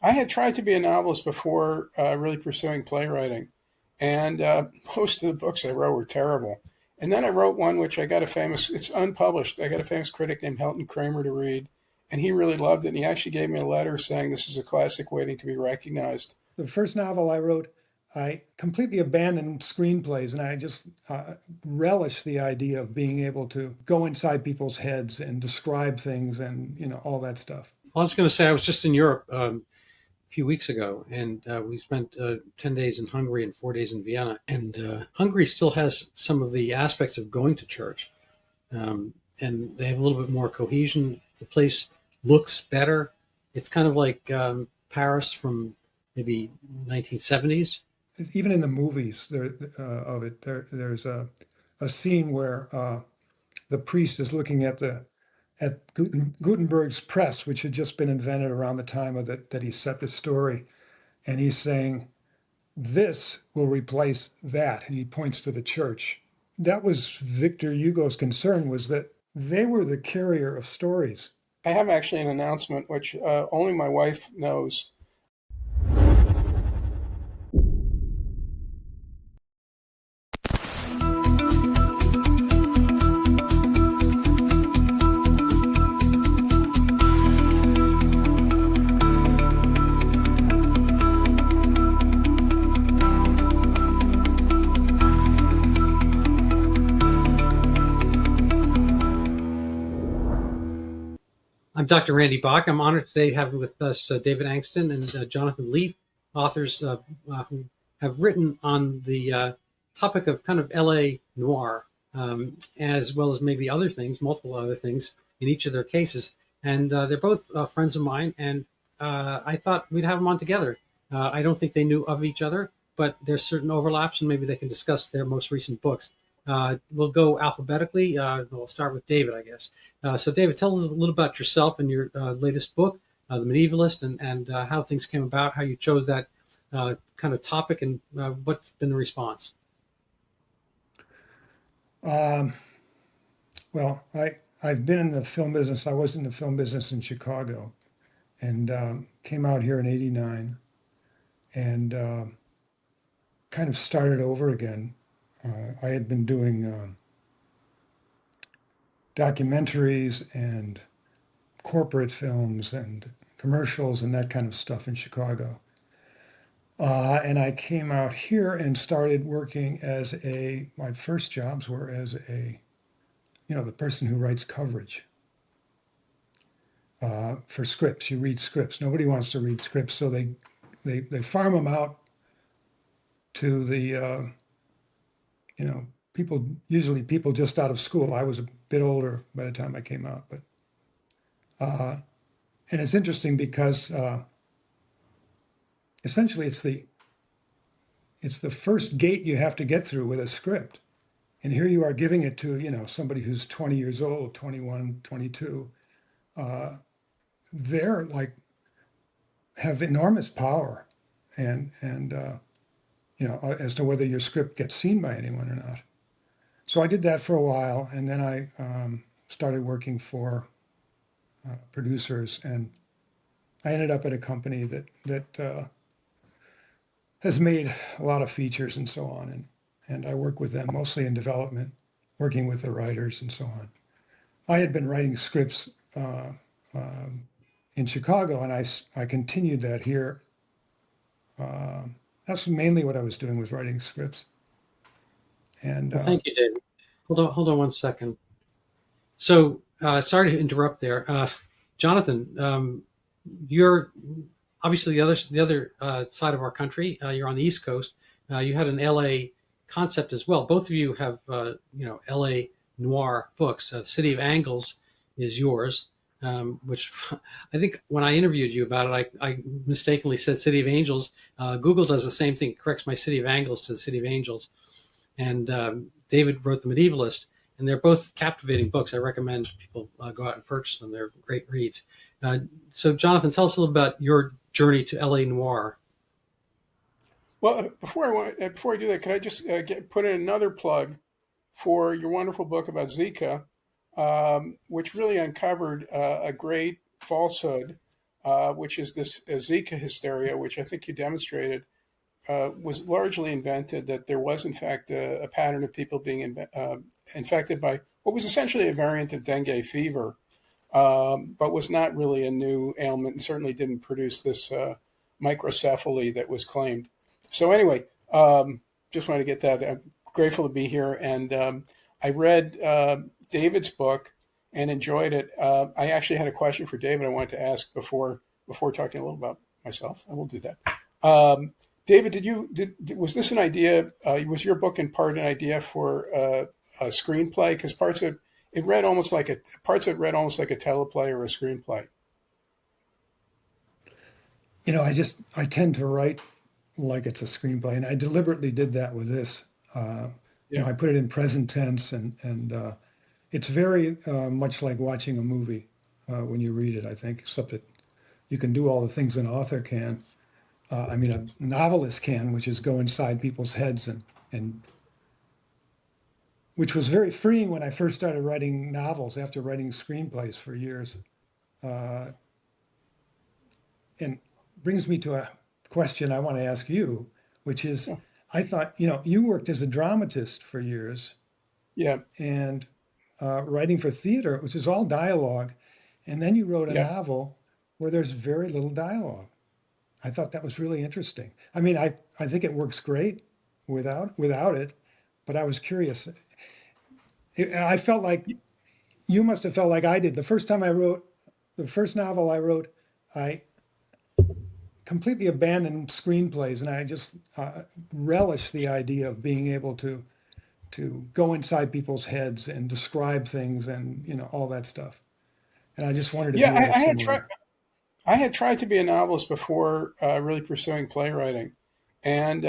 I had tried to be a novelist before really pursuing playwriting, and most of the books I wrote were terrible. And then I wrote one which I got a famous, it's unpublished. I got a famous critic named Helton Kramer to read, and he really loved it. And he actually gave me a letter saying this is a classic waiting to be recognized. The first novel I wrote, I completely abandoned screenplays, and I just relish the idea of being able to go inside people's heads and describe things and all that stuff. I was going to say I was just in Europe a few weeks ago, and we spent 10 days in Hungary and 4 days in Vienna. And Hungary still has some of the aspects of going to church, and they have a little bit more cohesion. The place looks better. It's kind of like Paris from maybe 1970s. Even in the movies of it, there's a scene where the priest is looking at Gutenberg's press, which had just been invented around the time of that he set the story, and he's saying, "This will replace that," and he points to the church. That was Victor Hugo's concern, was that they were the carrier of stories. I have actually an announcement which only my wife knows. I'm Dr. Randy Bach. I'm honored today to have with us David Angsten and Jonathan Leaf, authors who have written on the topic of kind of LA noir, as well as maybe other things, multiple other things in each of their cases. And they're both friends of mine, and I thought we'd have them on together. I don't think they knew of each other, but there's certain overlaps, and maybe they can discuss their most recent books. We'll go alphabetically. We'll start with David, I guess. So, David, tell us a little about yourself and your latest book, The Medievalist, and how things came about, how you chose that kind of topic, and what's been the response. Well, I've been in the film business. I was in the film business in Chicago, and came out here in '89, and kind of started over again. I had been doing documentaries and corporate films and commercials and that kind of stuff in Chicago. And I came out here and started working my first jobs were as the person who writes coverage for scripts. You read scripts. Nobody wants to read scripts, so they farm them out to the usually people just out of school. I was a bit older by the time I came out, but and it's interesting because essentially it's the first gate you have to get through with a script, and here you are giving it to somebody who's 20 years old, 21, 22. They're like have enormous power, and as to whether your script gets seen by anyone or not. So I did that for a while, and then I started working for producers, and I ended up at a company that has made a lot of features and so on, and I work with them mostly in development, working with the writers and so on. I had been writing scripts in Chicago, and I continued that here. That's mainly what I was doing, was writing scripts. And Well, thank you, David. Hold on 1 second. So, sorry to interrupt there, Jonathan. You're obviously the other side of our country. You're on the East Coast. You had an LA concept as well. Both of you have LA noir books. City of Angles is yours, which I think when I interviewed you about it, I mistakenly said City of Angels. Google does the same thing, corrects my City of Angles to the City of Angels. And David wrote The Medievalist, and they're both captivating books. I recommend people go out and purchase them. They're great reads. So, Jonathan, tell us a little about your journey to LA Noir. Well, before I do that, could I just put in another plug for your wonderful book about Zika, which really uncovered a great falsehood which is this Zika hysteria, which I think you demonstrated was largely invented, that there was, in fact, a pattern of people being infected by what was essentially a variant of dengue fever, but was not really a new ailment and certainly didn't produce this microcephaly that was claimed. So anyway, just wanted to get that. I'm grateful to be here. And I read David's book and enjoyed it. I actually had a question for David I wanted to ask before talking a little about myself. I will do that. David, was this an idea? Was your book in part an idea for a screenplay? Because parts of it read almost like a teleplay or a screenplay. I tend to write like it's a screenplay, and I deliberately did that with this. I put it in present tense, and it's very much like watching a movie when you read it, I think, except that you can do all the things an author can. A novelist can, which is go inside people's heads, and which was very freeing when I first started writing novels after writing screenplays for years. And brings me to a question I want to ask you, which is, I thought, you worked as a dramatist for years. Yeah. And writing for theater, which is all dialogue. And then you wrote a novel where there's very little dialogue. I thought that was really interesting. I think it works great without it, but I was curious. I felt like you must have felt like I did. The first novel I wrote, I completely abandoned screenplays, and I just relished the idea of being able to go inside people's heads and describe things and all that stuff. And I just wanted to do that similar. I had tried to be a novelist before really pursuing playwriting, and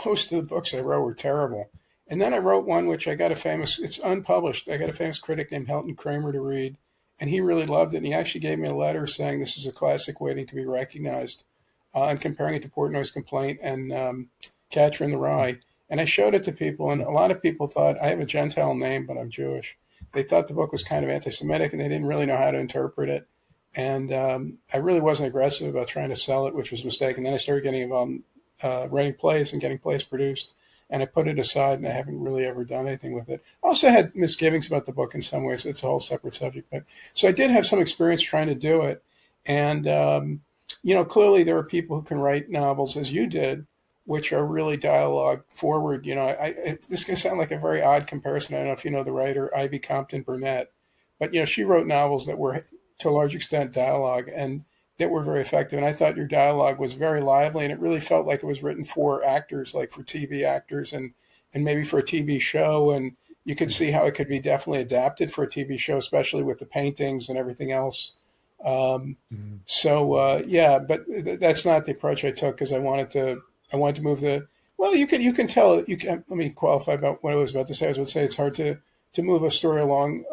most of the books I wrote were terrible. And then I wrote one which it's unpublished. I got a famous critic named Helton Kramer to read, and he really loved it. And he actually gave me a letter saying this is a classic waiting to be recognized, and comparing it to Portnoy's Complaint and Catcher in the Rye. And I showed it to people, and a lot of people thought, I have a Gentile name, but I'm Jewish. They thought the book was kind of anti-Semitic, and they didn't really know how to interpret it. And I really wasn't aggressive about trying to sell it, which was a mistake. And then I started getting involved in writing plays and getting plays produced. And I put it aside, and I haven't really ever done anything with it. I also had misgivings about the book in some ways. It's a whole separate subject. But so I did have some experience trying to do it. And, clearly there are people who can write novels, as you did, which are really dialogue forward. This can sound like a very odd comparison. I don't know if you know the writer, Ivy Compton Burnett. But, she wrote novels that were, to a large extent, dialogue, and that were very effective. And I thought your dialogue was very lively, and it really felt like it was written for actors, like for TV actors and maybe for a TV show. And you could see how it could be definitely adapted for a TV show, especially with the paintings and everything else. But that's not the approach I took, because I wanted to move you can tell, let me qualify about what I was about to say. I was going to say it's hard to move a story along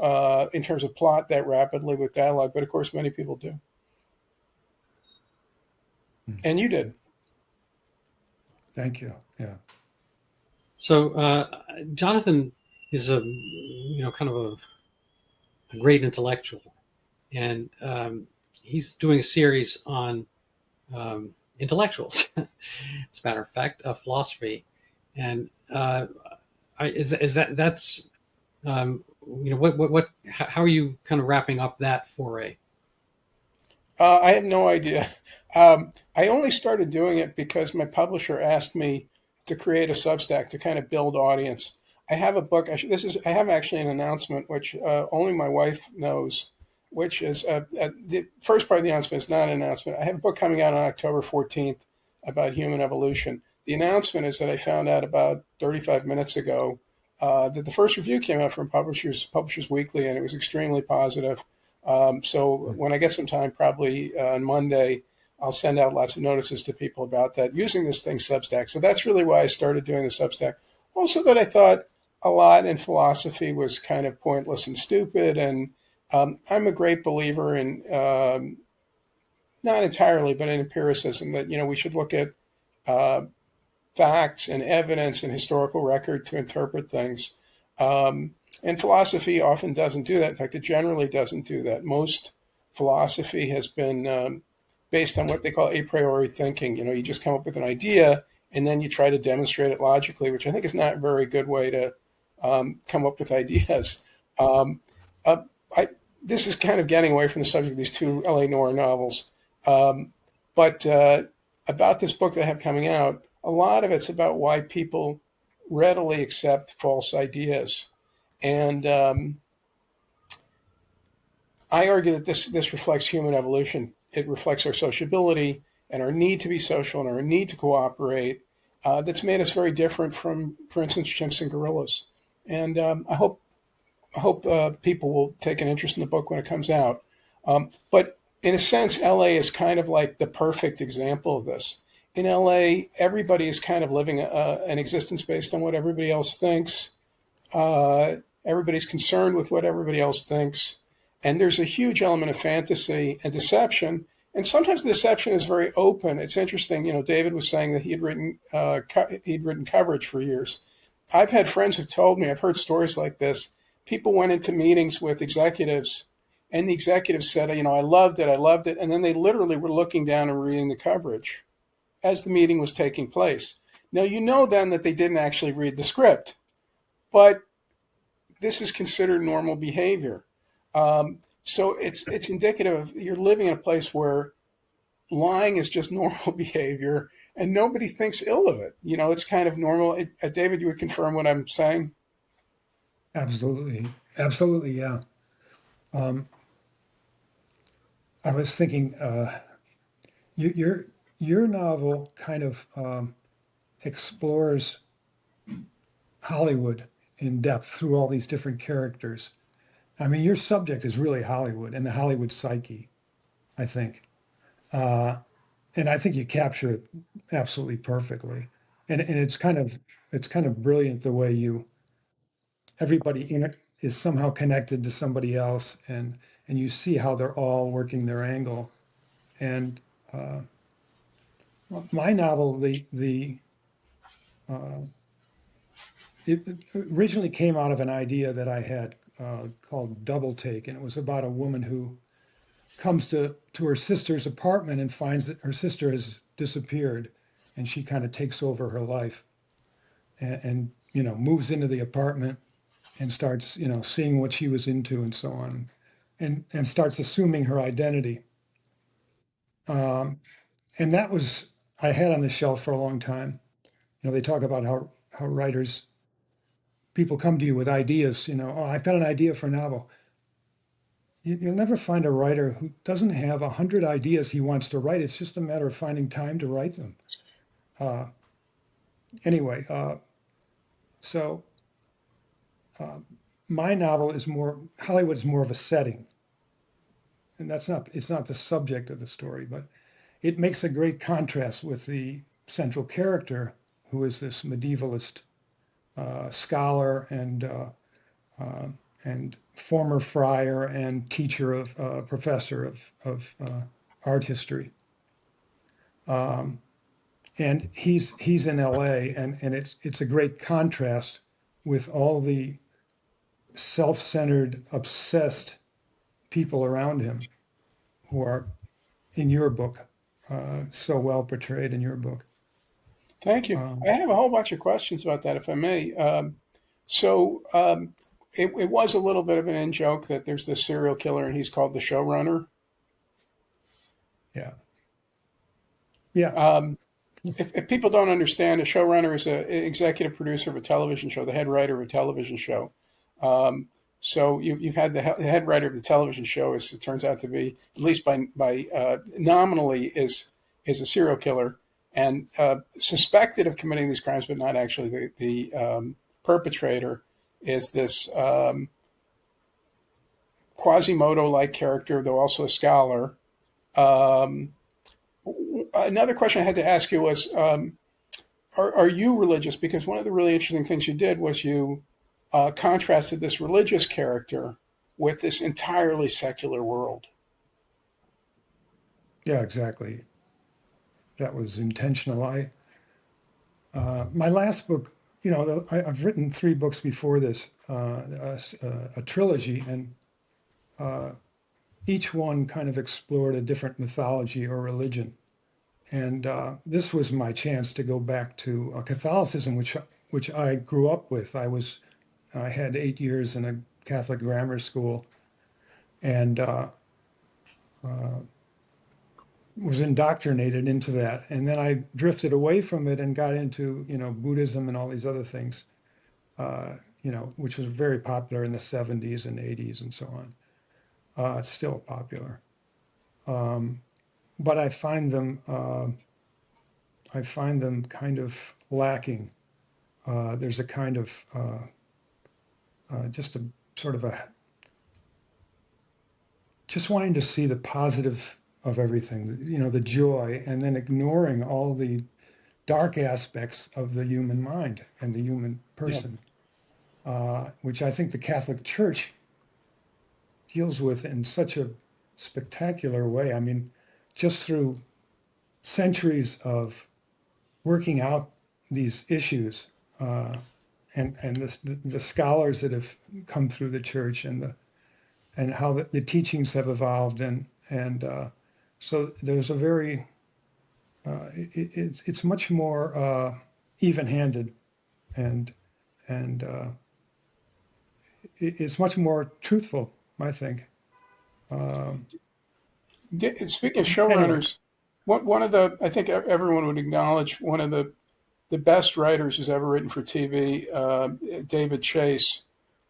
in terms of plot that rapidly with dialogue, but of course many people do. And you did. Thank you. Yeah. So Jonathan is kind of a great intellectual, and he's doing a series on intellectuals, as a matter of fact, philosophy. And how are you kind of wrapping up that foray? I have no idea. I only started doing it because my publisher asked me to create a Substack to kind of build audience. I have a book. I have actually an announcement, which only my wife knows, which is the first part of the announcement is not an announcement. I have a book coming out on October 14th about human evolution. The announcement is that I found out about 35 minutes ago that the first review came out from Publishers Weekly, and it was extremely positive. So when I get some time, probably on Monday, I'll send out lots of notices to people about that using this thing Substack. So that's really why I started doing the Substack. Also that I thought a lot in philosophy was kind of pointless and stupid. And I'm a great believer in, not entirely, but in empiricism, that, we should look at facts and evidence and historical record to interpret things. And philosophy often doesn't do that. In fact, it generally doesn't do that. Most philosophy has been based on what they call a priori thinking. You know, you just come up with an idea and then you try to demonstrate it logically, which I think is not a very good way to come up with ideas. Um, uh, this is kind of getting away from the subject of these two LA Noir novels. But about this book that I have coming out, a lot of it's about why people readily accept false ideas. And I argue that this reflects human evolution. It reflects our sociability and our need to be social and our need to cooperate. That's made us very different from, for instance, chimps and gorillas. And I hope people will take an interest in the book when it comes out. But in a sense, LA is kind of like the perfect example of this. In LA, everybody is kind of living an existence based on what everybody else thinks. Everybody's concerned with what everybody else thinks. And there's a huge element of fantasy and deception. And sometimes the deception is very open. It's interesting. You know, David was saying that he'd written coverage for years. I've had friends who've told me, I've heard stories like this. People went into meetings with executives, and the executives said, you know, I loved it. And then they literally were looking down and reading the coverage as the meeting was taking place. Now, you know then that they didn't actually read the script, but this is considered normal behavior. So it's indicative of you're living in a place where lying is just normal behavior and nobody thinks ill of it. You know, it's kind of normal. David, you would confirm what I'm saying? Absolutely. Absolutely. Yeah. Um, I was thinking, your novel kind of explores Hollywood in depth through all these different characters. I mean, your subject is really Hollywood and the Hollywood psyche, I think. Uh, and I think you capture it absolutely perfectly. And it's kind of brilliant the way everybody in it is somehow connected to somebody else, and you see how they're all working their angle. And uh, my novel, uh, it originally came out of an idea that I had called Double Take, and it was about a woman who comes to her sister's apartment and finds that her sister has disappeared, and she kind of takes over her life and you know moves into the apartment and starts you know seeing what she was into and so on, and starts assuming her identity. Um, and that was I had on the shelf for a long time. You know, they talk about how writers people come to you with ideas. You know, oh, I've got an idea for a novel. You'll never find a writer who doesn't have 100 ideas he wants to write. It's just a matter of finding time to write them. Uh, anyway, so uh, my novel is more Hollywood is more of a setting, and it's not the subject of the story, but it makes a great contrast with the central character, who is this medievalist scholar uh, and former friar and teacher of professor of art history. Um, and he's in LA, and it's a great contrast with all the self-centered, obsessed people around him who are in your book so well portrayed in your book. Thank you. I Um, have a whole bunch of questions about that, if I may. So it was a little bit of an in joke that there's this serial killer and he's called the showrunner. yeah, yeah, Um, if people don't understand, a showrunner is an executive producer of a television show, the head writer of a television show. Um, so you've had the head writer of the television show, as it turns out to be, at least by nominally, is a serial killer and suspected of committing these crimes, but not actually the perpetrator. Is this Quasimodo-like character, though also a scholar? Um, Another question I had to ask you was, are you religious? Because one of the really interesting things you did was you contrasted this religious character with this entirely secular world. yeah, exactly. That was intentional. My last book, you know, I've written 3 books before this, a trilogy, and uh, each one kind of explored a different mythology or religion. And this was my chance to go back to Catholicism, which I grew up with. I had 8 years in a Catholic grammar school, and was indoctrinated into that. And then I drifted away from it and got into Buddhism and all these other things, which was very popular in the 70s and 80s and so on. It's still popular, but I find them kind of lacking. There's a kind of just a sort of a just wanting to see the positive of everything, the joy, and then ignoring all the dark aspects of the human mind and the human person, which I think the Catholic Church deals with in such a spectacular way. I mean, just through centuries of working out these issues, and the scholars that have come through the church, and how the teachings have evolved, and so there's a very it's much more even-handed, and it's much more truthful, I think. Speaking of Anyway, showrunners, one of the, I think everyone would acknowledge, one of the best writers who's ever written for TV, David Chase,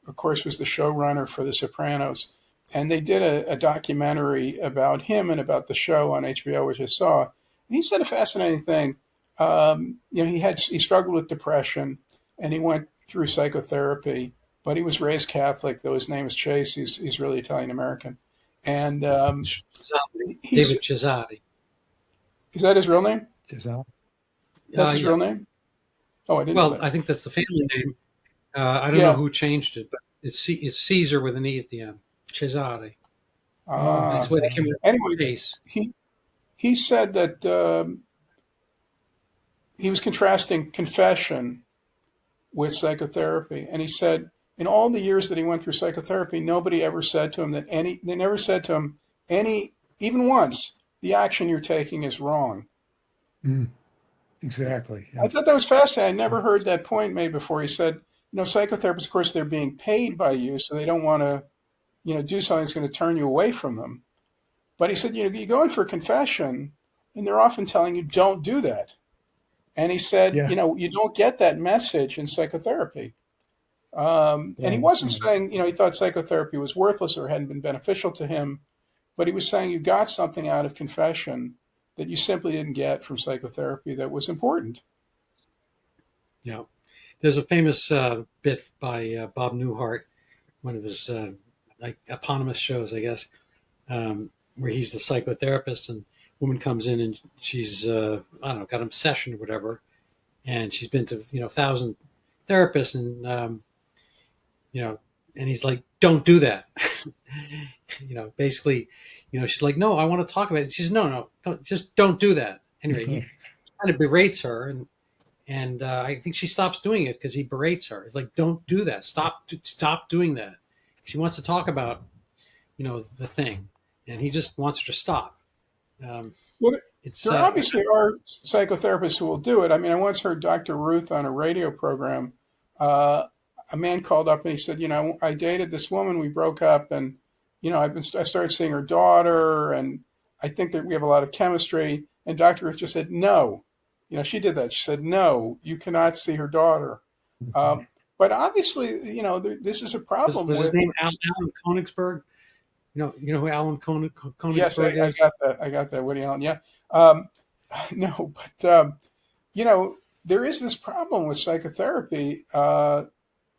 of course, was the showrunner for The Sopranos. And they did a documentary about him and about the show on HBO, which I saw. And he said a fascinating thing. He struggled with depression, and he went through psychotherapy, but he was raised Catholic, though his name is Chase. He's really Italian American. And David Cesari. Is that his real name? Giselle. That's his real name? Oh, I didn't know Well, that. I think that's the family name. I don't know who changed it, but it's Caesar with an E at the end. Cesare. That's where they came with Anyway, Chase. he said that he was contrasting confession with psychotherapy. And he said, in all the years that he went through psychotherapy, nobody ever said to him they never said to him even once, the action you're taking is wrong. Exactly. I thought that was fascinating. I never heard that point made before. He said, psychotherapists, of course, they're being paid by you, so they don't want to, do something that's going to turn you away from them. But he said, you go in for confession, and they're often telling you, don't do that. And he said, Yeah. You don't get that message in psychotherapy. And he wasn't saying, he thought psychotherapy was worthless or hadn't been beneficial to him, but he was saying you got something out of confession that you simply didn't get from psychotherapy that was important. Yeah. There's a famous bit by Bob Newhart, one of his eponymous shows, I guess, where he's the psychotherapist, and a woman comes in and she's, got an obsession or whatever, and she's been to, 1,000 therapists, and, and he's like, don't do that. Basically, she's like, no, I want to talk about it. She says, no, just don't do that. Anyway, he kind of berates her, and I think she stops doing it because he berates her. It's like, don't do that. Stop doing that. She wants to talk about, the thing, and he just wants her to stop. Well, there obviously are psychotherapists who will do it. I mean, I once heard Dr. Ruth on a radio program. A man called up and he said, I dated this woman, we broke up, and, I started seeing her daughter, and I think that we have a lot of chemistry. And Dr. Ruth just said, no. She did that. She said, no, you cannot see her daughter. But obviously, this is a problem. Was his name Alan Konigsberg? You know who Alan Konigsberg yes, is? I got that, Woody Allen. Yeah. No, but, there is this problem with psychotherapy,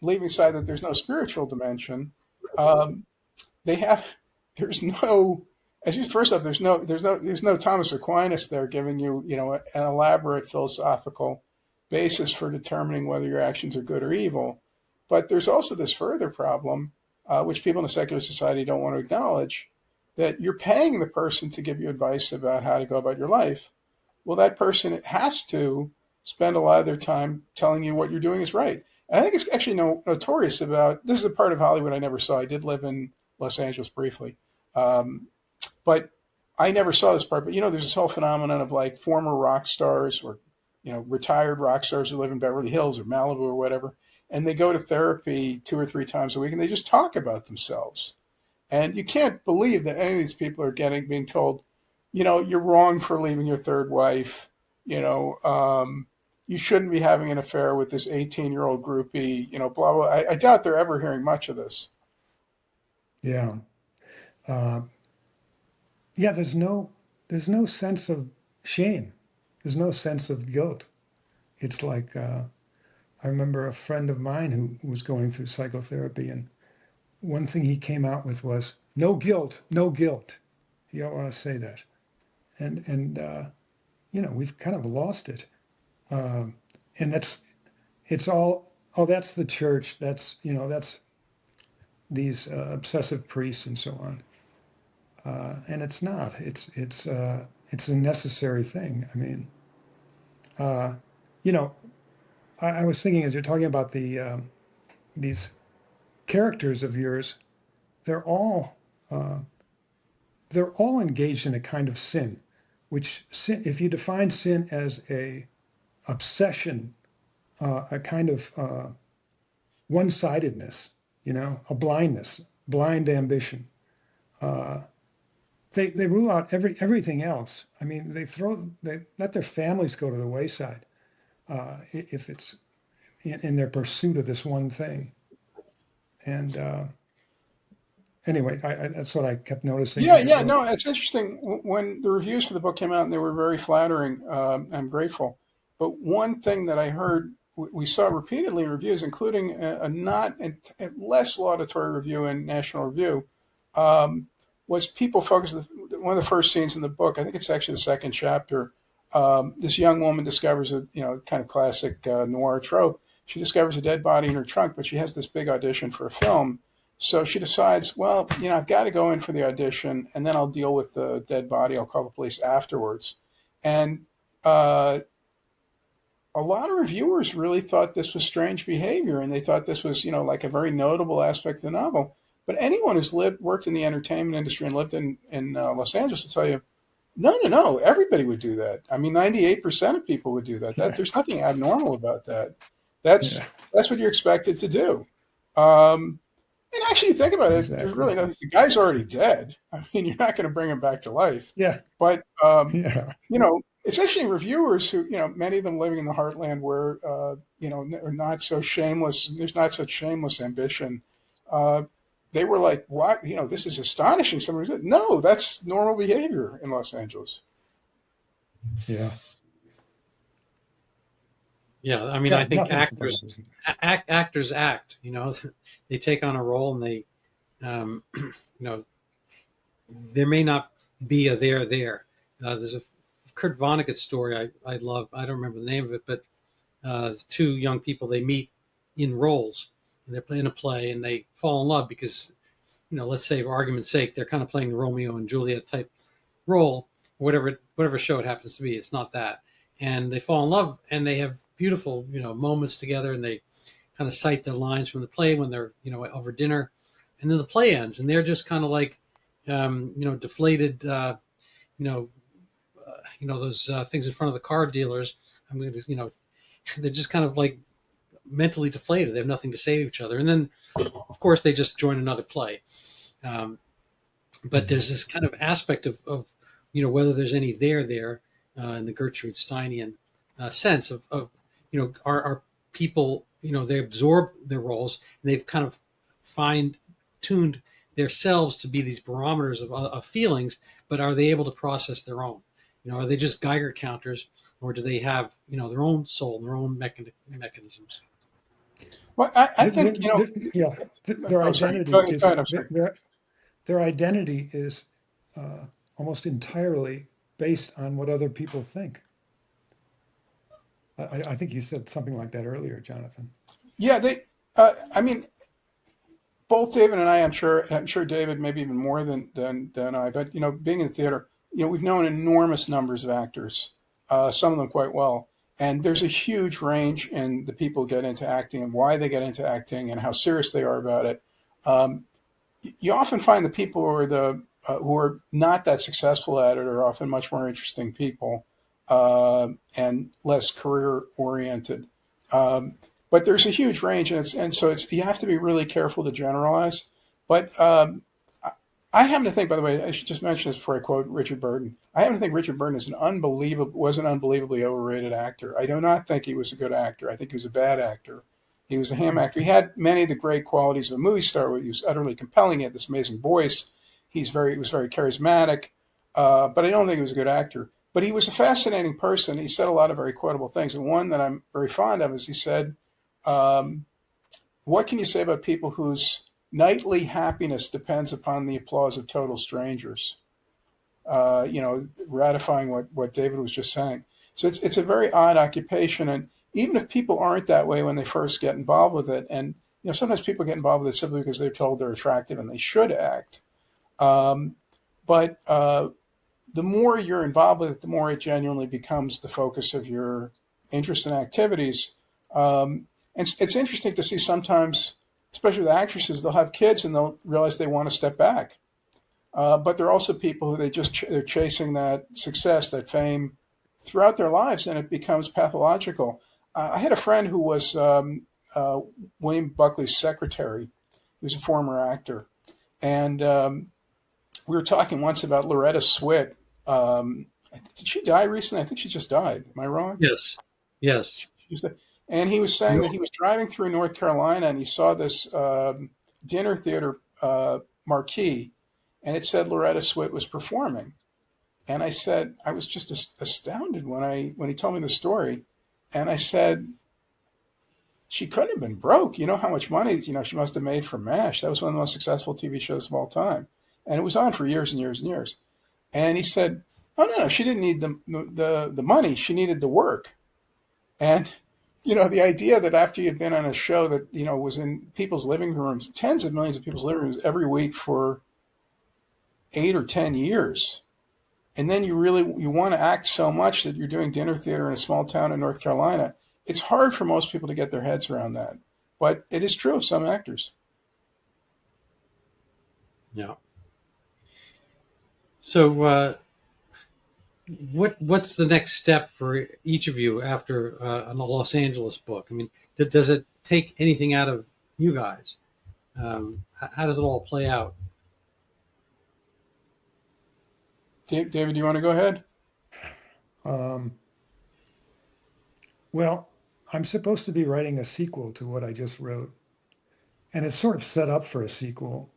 leaving aside that there's no spiritual dimension. There's no Thomas Aquinas there giving you, an elaborate philosophical basis for determining whether your actions are good or evil. But there's also this further problem, which people in the secular society don't want to acknowledge, that you're paying the person to give you advice about how to go about your life. Well, that person has to spend a lot of their time telling you what you're doing is right. And I think it's actually notorious about, this is a part of Hollywood I never saw. I did live in Los Angeles briefly. But I never saw this part. But there's this whole phenomenon of like former rock stars or retired rock stars who live in Beverly Hills or Malibu or whatever, and they go to therapy 2 or 3 times a week, and they just talk about themselves. And you can't believe that any of these people are being told, you're wrong for leaving your third wife. You shouldn't be having an affair with this 18-year-old groupie, blah, blah. I doubt they're ever hearing much of this. Yeah. Yeah, there's no sense of shame. There's no sense of guilt. It's like, I remember a friend of mine who was going through psychotherapy, and one thing he came out with was, no guilt, no guilt. You don't want to say that. And we've kind of lost it. And it's all, oh, that's the church. That's these obsessive priests and so on. And it's not. It's a necessary thing. I mean, you know, I was thinking as you're talking about these characters of yours, they're all engaged in a kind of sin, which sin, if you define sin as a obsession, a kind of one-sidedness, a blindness, blind ambition. They rule out everything else. I mean, they let their families go to the wayside if it's in their pursuit of this one thing. And anyway, that's what I kept noticing. Yeah. No, it's interesting. When the reviews for the book came out, and they were very flattering, I'm grateful. But one thing that I heard, we saw repeatedly in reviews, including a less laudatory review in National Review, was people focused. One of the first scenes in the book, I think it's actually the second chapter. This young woman discovers kind of classic noir trope. She discovers a dead body in her trunk, but she has this big audition for a film. So she decides, well, I've got to go in for the audition, and then I'll deal with the dead body. I'll call the police afterwards. And a lot of reviewers really thought this was strange behavior, and they thought this was, like a very notable aspect of the novel. But anyone who's worked in the entertainment industry and lived in Los Angeles will tell you, no, everybody would do that. I mean, 98% of people would do that. There's nothing abnormal about that. That's what you're expected to do. And actually, think about it. Exactly. There's really nothing. The guy's already dead. I mean, you're not going to bring him back to life. Yeah. But especially reviewers who, many of them living in the heartland where, are not so shameless. There's not such shameless ambition. They were like, what? This is astonishing. Somebody said, no, that's normal behavior in Los Angeles. Yeah. Yeah. I mean, I think actors act, they take on a role, and they, there may not be a there. There's a Kurt Vonnegut story I love. I don't remember the name of it, but two young people, they meet in roles, and they're playing a play, and they fall in love because, let's say for argument's sake, they're kind of playing the Romeo and Juliet type role, whatever show it happens to be. It's not that. And they fall in love, and they have beautiful, moments together, and they kind of cite their lines from the play when they're, over dinner, and then the play ends, and they're just kind of like, deflated, those things in front of the car dealers. I mean, they're just kind of like mentally deflated. They have nothing to say to each other. And then, of course, they just join another play. But there's this kind of aspect of whether there's any there in the Gertrude Steinian sense of are people, they absorb their roles, and they've kind of fine-tuned themselves to be these barometers of feelings, but are they able to process their own? Are they just Geiger counters, or do they have, their own soul, their own mechanisms? Well, I think, their identity their identity is almost entirely based on what other people think. I think you said something like that earlier, Jonathan. Yeah, both David and I'm sure David maybe even more than I, but being in theater, we've known enormous numbers of actors, some of them quite well, and there's a huge range in the people who get into acting and why they get into acting and how serious they are about it. you often find the people who are not that successful at it are often much more interesting people and less career oriented. But there's a huge range, and so you have to be really careful to generalize. But I happen to think, by the way, I should just mention this before I quote Richard Burton. I happen to think Richard Burton was an unbelievably overrated actor. I do not think he was a good actor. I think he was a bad actor. He was a ham actor. He had many of the great qualities of a movie star. He was utterly compelling. He had this amazing voice. He was very charismatic. But I don't think he was a good actor. But he was a fascinating person. He said a lot of very quotable things. And one that I'm very fond of is he said, what can you say about people whose nightly happiness depends upon the applause of total strangers? Ratifying what David was just saying. So it's a very odd occupation. And even if people aren't that way when they first get involved with it, and sometimes people get involved with it simply because they're told they're attractive and they should act. But the more you're involved with it, the more it genuinely becomes the focus of your interest and activities. And it's interesting to see sometimes, especially with actresses, they'll have kids and they'll realize they want to step back. But there are also people who they're chasing that success, that fame throughout their lives, and it becomes pathological. I had a friend who was William Buckley's secretary. He was a former actor. And we were talking once about Loretta Swit. Did she die recently? I think she just died. Am I wrong? Yes. Yes. And he was saying that he was driving through North Carolina and he saw this dinner theater marquee, and it said Loretta Swit was performing. And I said, I was just astounded when he told me the story. And I said, she couldn't have been broke. You know how much money she must have made from MASH. That was one of the most successful TV shows of all time, and it was on for years and years and years. And he said, "Oh no, she didn't need the money. She needed the work." And the idea that after you'd been on a show that was in people's living rooms, tens of millions of people's living rooms every week for 8 or 10 years, and then you want to act so much that you're doing dinner theater in a small town in North Carolina. It's hard for most people to get their heads around that, but it is true of some actors. Yeah. So, what's the next step for each of you after a Los Angeles book? I mean, does it take anything out of you guys? How does it all play out? David, do you want to go ahead? Well, I'm supposed to be writing a sequel to what I just wrote, and it's sort of set up for a sequel.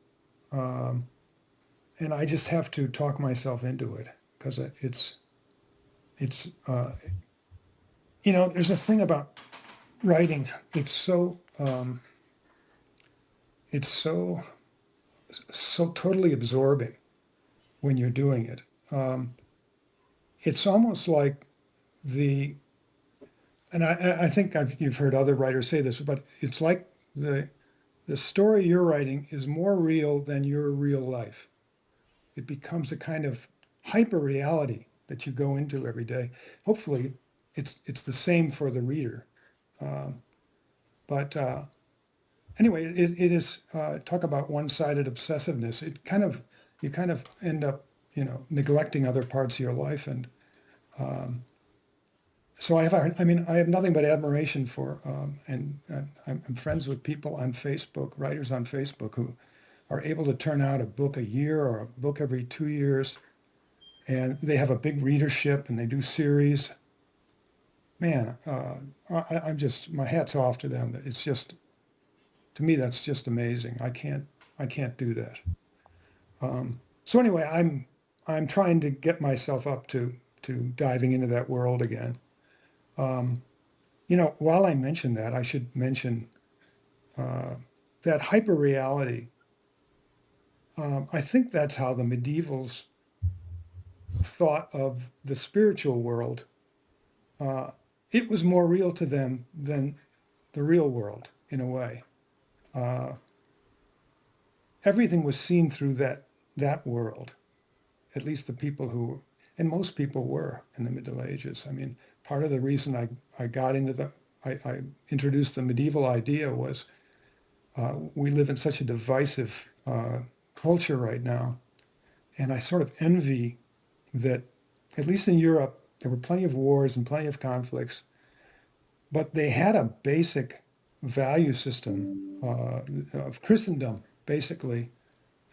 And I just have to talk myself into it because it's there's a thing about writing. It's so totally absorbing when you're doing it. It's almost like and I think you've heard other writers say this, but it's like the story you're writing is more real than your real life. It becomes a kind of hyper reality that you go into every day. Hopefully, it's the same for the reader. But anyway, it is talk about one-sided obsessiveness. You kind of end up neglecting other parts of your life, and so I have nothing but admiration for and I'm friends with people on Facebook, writers on Facebook who are able to turn out a book a year or a book every 2 years, and they have a big readership and they do series. Man, I'm just, my hat's off to them. It's just, to me, that's just amazing. I can't do that. So anyway, I'm trying to get myself up to diving into that world again. While I mention that, I should mention that hyper reality. I think that's how the medievals thought of the spiritual world. It was more real to them than the real world, in a way. Everything was seen through that world, at least the people who, and most people were in the Middle Ages. I mean, part of the reason I got into I introduced the medieval idea was we live in such a divisive culture right now. And I sort of envy that, at least in Europe, there were plenty of wars and plenty of conflicts, but they had a basic value system of Christendom, basically.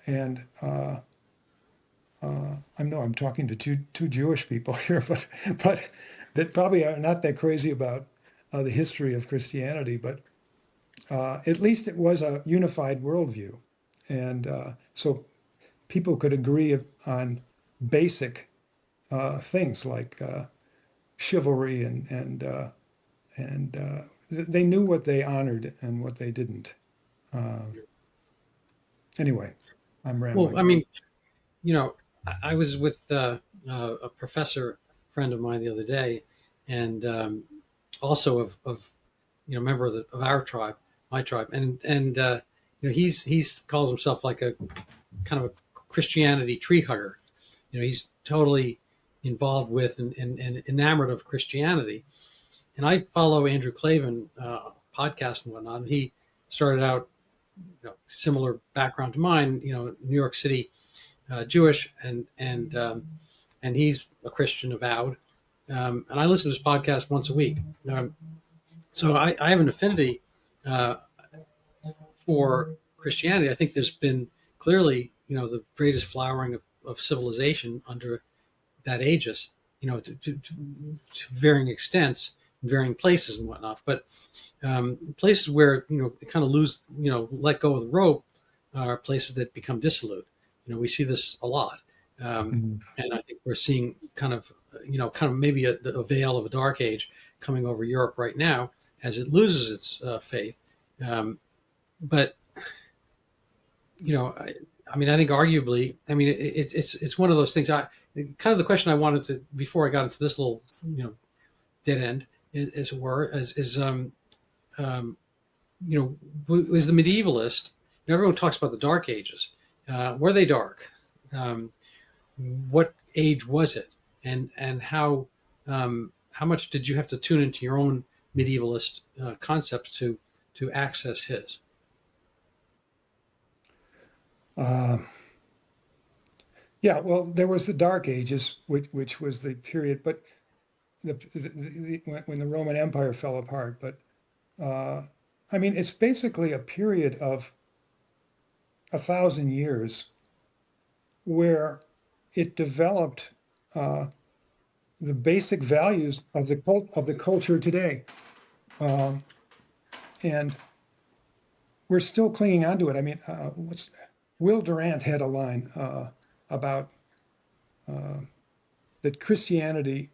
And I know I'm talking to two Jewish people here, but that probably are not that crazy about the history of Christianity. But at least it was a unified worldview, and so people could agree on basic things like chivalry and they knew what they honored and what they didn't. Anyway, I'm rambling. Well, I mean, you know, I was with a professor friend of mine the other day, and also of member of our tribe, my tribe, and he's calls himself like a kind of a Christianity tree hugger. He's totally involved with and enamored of Christianity. And I follow Andrew Klavan podcast and whatnot. And he started out, similar background to mine. New York City, Jewish, and he's a Christian avowed. And I listen to his podcast once a week. So I have an affinity for Christianity. I think there's been clearly, the greatest flowering of civilization under that aegis, to varying extents, varying places and whatnot. But places where, they kind of lose, let go of the rope are places that become dissolute. We see this a lot. And I think we're seeing kind of maybe a veil of a dark age coming over Europe right now as it loses its faith. But, I think arguably, it's one of those things. Kind of the question I wanted to, before I got into this little, dead end, as it were, is the medievalist? Everyone talks about the Dark Ages. Were they dark? What age was it, and how much did you have to tune into your own medievalist concepts to access his? Yeah, well, there was the Dark Ages, which was the period, but when the Roman Empire fell apart. But it's basically a period of 1,000 years where it developed the basic values of the culture today, and we're still clinging on to it. Will Durant had a line about that Christianity,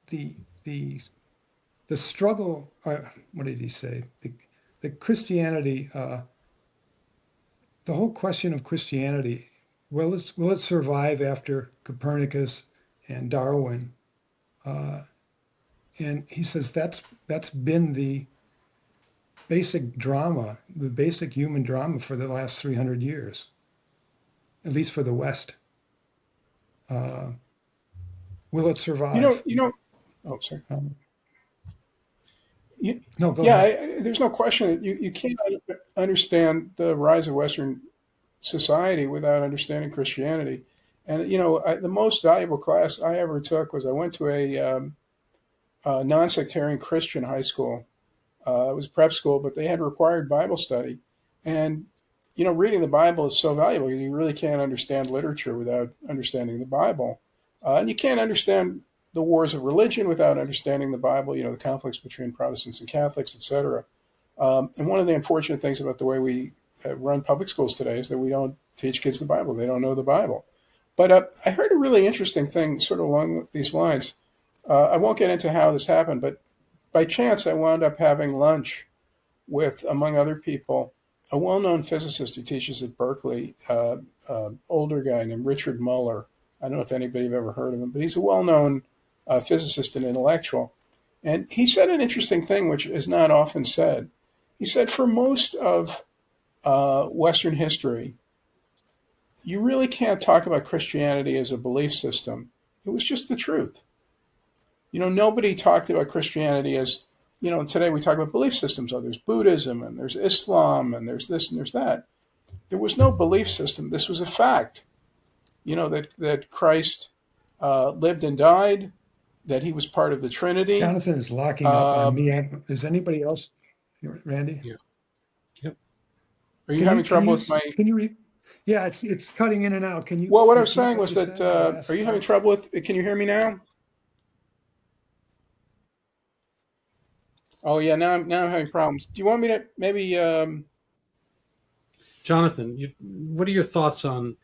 the struggle. What did he say? The Christianity, the whole question of Christianity. Will it survive after Copernicus and Darwin? And he says that's been the basic drama, the basic human drama for the last 300 years, at least for the West. Will it survive? Oh, sorry. No, go ahead. There's no question that you can't understand the rise of Western society without understanding Christianity. And, the most valuable class I ever took was I went to a non-sectarian Christian high school. It was prep school, but they had required Bible study. And, reading the Bible is so valuable. You really can't understand literature without understanding the Bible. And you can't understand the wars of religion without understanding the Bible, the conflicts between Protestants and Catholics, etc. And one of the unfortunate things about the way we run public schools today is that we don't teach kids the Bible. They don't know the Bible. But I heard a really interesting thing sort of along these lines. I won't get into how this happened, but by chance, I wound up having lunch with, among other people, a well-known physicist who teaches at Berkeley, older guy named Richard Muller. I don't know if anybody have ever heard of him, but he's a well-known physicist and intellectual. And he said an interesting thing, which is not often said. He said, for most of Western history, you really can't talk about Christianity as a belief system. It was just the truth. Nobody talked about Christianity as, today we talk about belief systems. Oh, there's Buddhism and there's Islam and there's this and there's that. There was no belief system. This was a fact. That Christ lived and died, that he was part of the Trinity. Jonathan is locking up on Um, me. Is anybody else, Randy? Yeah. Yep. are you having trouble with my? Can you read? Yeah, it's cutting in and out. Can you Well, what I was repeat saying what was you that. said, the last Are you having part? trouble with? Can you hear me now? Oh yeah, now I'm having problems. Do you want me to maybe? Jonathan, what are your thoughts on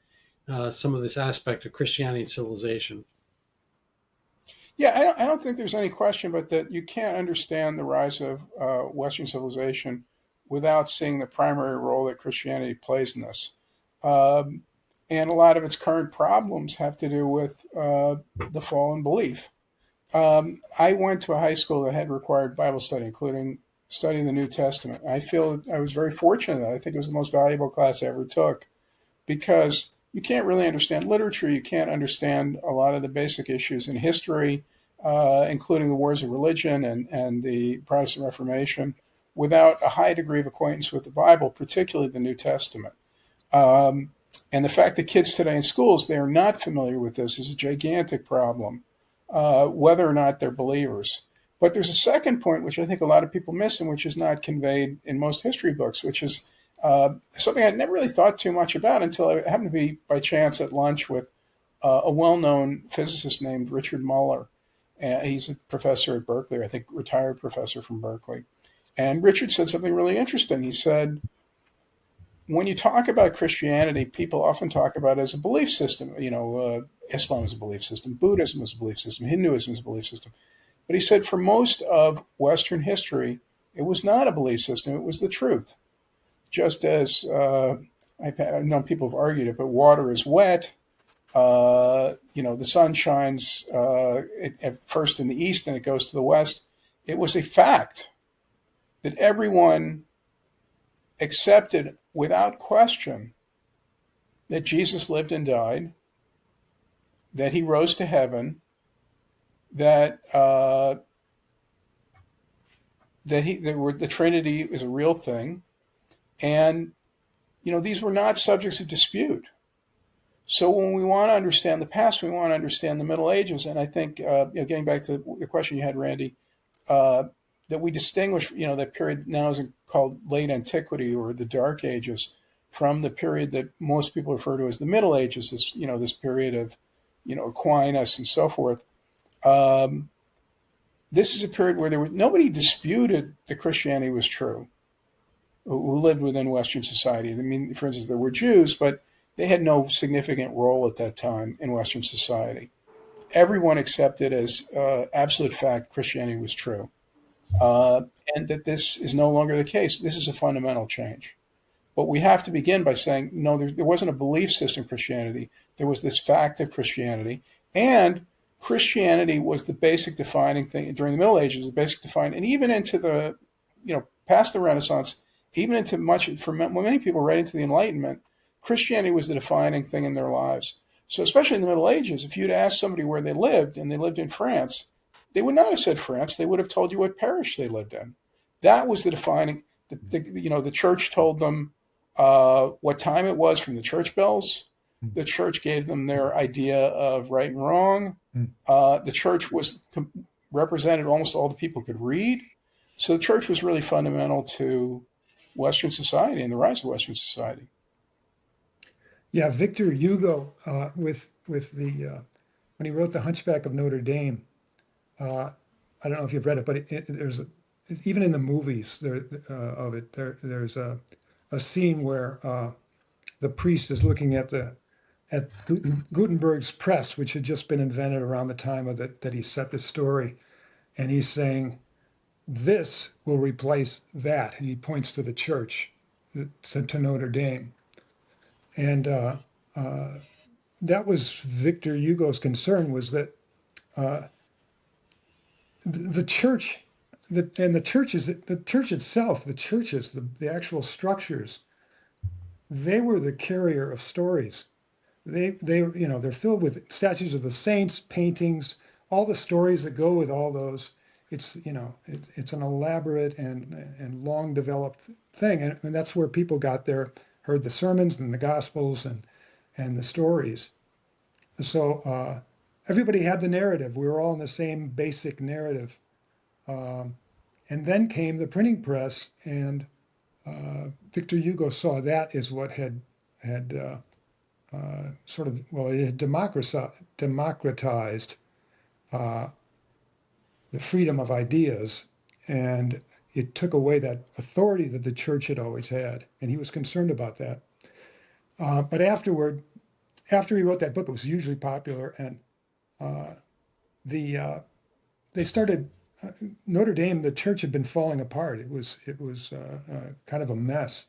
some of this aspect of Christianity and civilization? Yeah, I don't think there's any question, but that you can't understand the rise of Western civilization without seeing the primary role that Christianity plays in this. Um, and a lot of its current problems have to do with the fall in belief. I went to a high school that had required Bible study, including studying the New Testament. I feel that I was very fortunate. I think it was the most valuable class I ever took because you can't really understand literature. You can't understand a lot of the basic issues in history, including the wars of religion and the Protestant Reformation, without a high degree of acquaintance with the Bible, particularly the New Testament. Um, and the fact that kids today in schools, they are not familiar with this is a gigantic problem, whether or not they're believers. But there's a second point, which I think a lot of people miss and which is not conveyed in most history books, which is something I'd never really thought too much about until I happened to be by chance at lunch with a well-known physicist named Richard Muller. He's a professor at Berkeley, I think retired professor from Berkeley. And Richard said something really interesting. He said, when you talk about Christianity, people often talk about it as a belief system. Islam is a belief system, Buddhism is a belief system, Hinduism is a belief system. But he said for most of Western history, it was not a belief system, it was the truth. Just as I've known people have argued it, but water is wet. The sun shines at first in the east and it goes to the west. It was a fact that everyone accepted without question that Jesus lived and died, that he rose to heaven, that the Trinity is a real thing, and these were not subjects of dispute. So when we want to understand the past, we want to understand the Middle Ages, and I think getting back to the question you had, Randy, that we distinguish that period now is called late antiquity or the Dark Ages from the period that most people refer to as the Middle Ages. This period of Aquinas and so forth. This is a period where nobody disputed that Christianity was true, who lived within Western society. I mean, for instance, there were Jews, but they had no significant role at that time in Western society. Everyone accepted as absolute fact Christianity was true, and that this is no longer the case. This is a fundamental change. But we have to begin by saying, no, there wasn't a belief system in Christianity. There was this fact of Christianity, and Christianity was the basic defining thing during the Middle Ages, the basic defining, and even into the, past the Renaissance, even into for many people, right into the Enlightenment, Christianity was the defining thing in their lives. So especially in the Middle Ages, if you'd asked somebody where they lived and they lived in France, they would not have said France. They would have told you what parish they lived in. That was the defining. The church told them what time it was from the church bells. The church gave them their idea of right and wrong. The church represented almost all the people could read. So the church was really fundamental to Western society and the rise of Western society. Yeah, Victor Hugo, with the when he wrote The Hunchback of Notre Dame, I don't know if you've read it, but even in the movies of it, there's a scene where the priest is looking at Gutenberg's press, which had just been invented around the time of that he set the story, and he's saying, "This will replace that," and he points to the church, to Notre Dame, and that was Victor Hugo's concern, was that the church, the church itself, the churches, the actual structures, they were the carrier of stories. They're filled with statues of the saints, paintings, all the stories that go with all those. It's an elaborate and long developed thing, and that's where people got their heard the sermons and the gospels and the stories. So everybody had the narrative. We were all in the same basic narrative. And then came the printing press, and Victor Hugo saw that as what had sort of, well, it had democratized the freedom of ideas, and it took away that authority that the church had always had, and he was concerned about that. But after he wrote that book, it was hugely popular, and they started Notre Dame. The church had been falling apart. It was kind of a mess,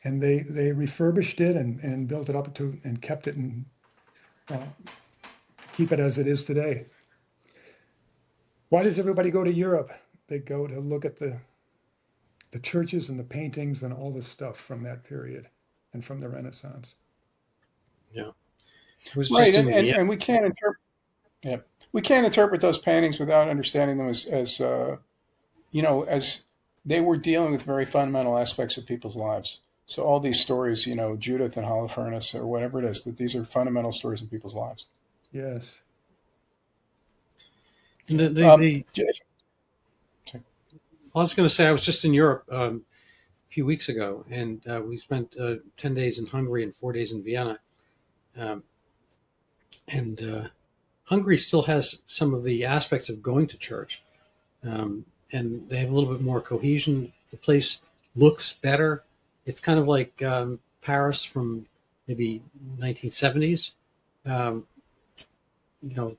and they refurbished it and built it up and kept it and keep it as it is today. Why does everybody go to Europe? They go to look at the churches and the paintings and all this stuff from that period and from the Renaissance. Yeah, it was Right, just and we can't interpret. Yeah, we can't interpret those paintings without understanding them as as they were dealing with very fundamental aspects of people's lives. So all these stories, Judith and Holofernes or whatever it is, that these are fundamental stories in people's lives. Yes. I was going to say, I was just in Europe a few weeks ago, and we spent 10 days in Hungary and 4 days in Vienna. Hungary still has some of the aspects of going to church, and they have a little bit more cohesion. The place looks better. It's kind of like Paris from maybe 1970s.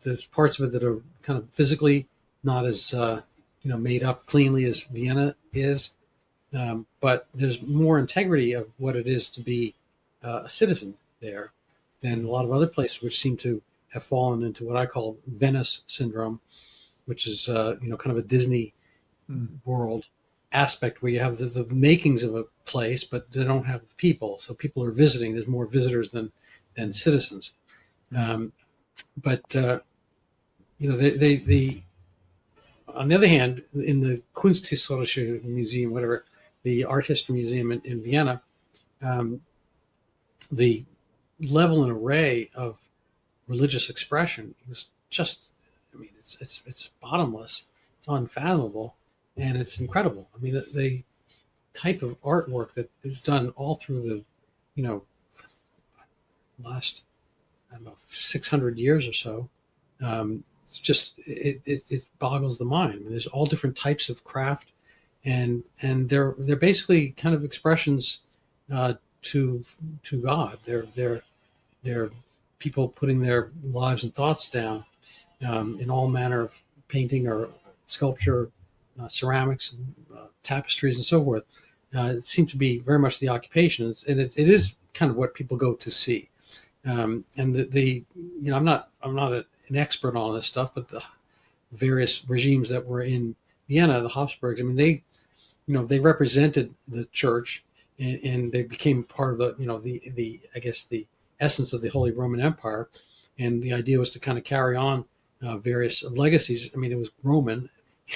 There's parts of it that are kind of physically not as made up cleanly as Vienna is, but there's more integrity of what it is to be a citizen there than a lot of other places, which seem to have fallen into what I call Venice syndrome, which is kind of a Disney world aspect where you have the makings of a place, but they don't have the people. So people are visiting. There's more visitors than citizens. They on the other hand, in the Kunsthistorische Museum, whatever, the art history museum in Vienna, the level and array of religious expression was just, it's bottomless, it's unfathomable, and it's incredible. I mean, the type of artwork that is done all through the, last, 600 years or so, it's just, it boggles the mind. I mean, there's all different types of craft, and they're basically kind of expressions to God. They're people putting their lives and thoughts down in all manner of painting or sculpture, ceramics, and tapestries, and so forth. It seems to be very much the occupation, and it is kind of what people go to see. And I'm not an expert on this stuff, but the various regimes that were in Vienna, the Habsburgs, I mean, they represented the church, and they became part of the I guess the essence of the Holy Roman Empire. And the idea was to kind of carry on various legacies. I mean, it was Roman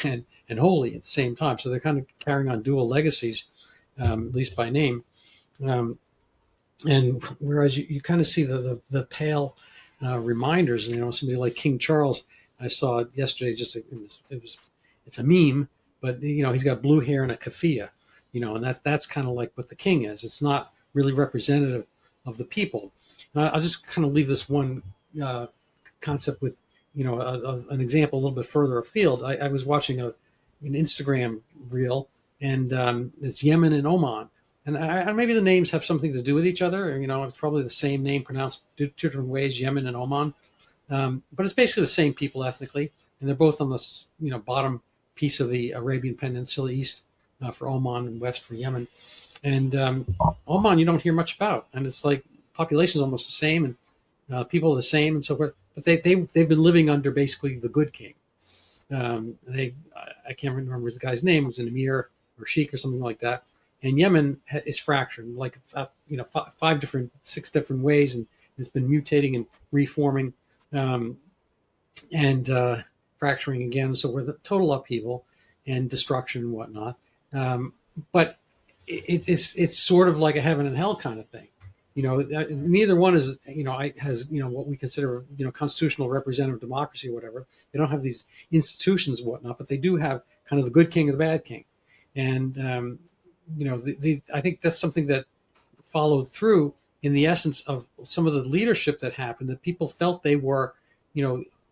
and holy at the same time. So they're kind of carrying on dual legacies, at least by name. And whereas you kind of see the pale reminders, somebody like King Charles, I saw it yesterday. It's a meme, but he's got blue hair and a keffiyeh, and that's kind of like what the king is. It's not really representative of the people. And I'll just kind of leave this one concept with an example a little bit further afield. I was watching an Instagram reel, and it's Yemen and Oman. And maybe the names have something to do with each other. It's probably the same name pronounced two different ways, Yemen and Oman. But it's basically the same people ethnically, and they're both on the bottom piece of the Arabian Peninsula, east for Oman and west for Yemen. And Oman, you don't hear much about, and it's like population is almost the same, and people are the same, and so forth. But they've been living under basically the good king. I can't remember the guy's name. It was an emir or sheikh or something like that. And Yemen is fractured, like 6 different ways, and it's been mutating and reforming, and fracturing again. So we're the total upheaval and destruction and whatnot. But it's sort of like a heaven and hell kind of thing. Neither one is has what we consider constitutional representative democracy or whatever. They don't have these institutions and whatnot, but they do have kind of the good king and the bad king. And I think that's something that followed through in the essence of some of the leadership that happened, that people felt they were, I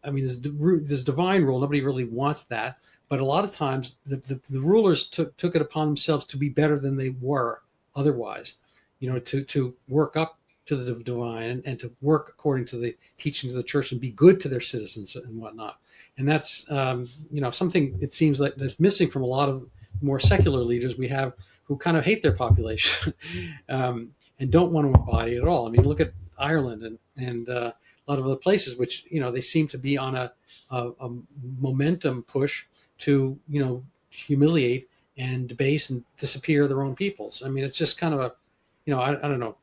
mean, there's divine rule. Nobody really wants that. But a lot of times the rulers took it upon themselves to be better than they were otherwise, to work up to the divine and to work according to the teachings of the church and be good to their citizens and whatnot. And that's, something it seems like that's missing from a lot of more secular leaders we have, who kind of hate their population and don't want to embody it at all. I mean, look at Ireland and a lot of other places, which, they seem to be on a momentum push to, humiliate and debase and disappear their own peoples. I mean, it's just kind of a, I don't know,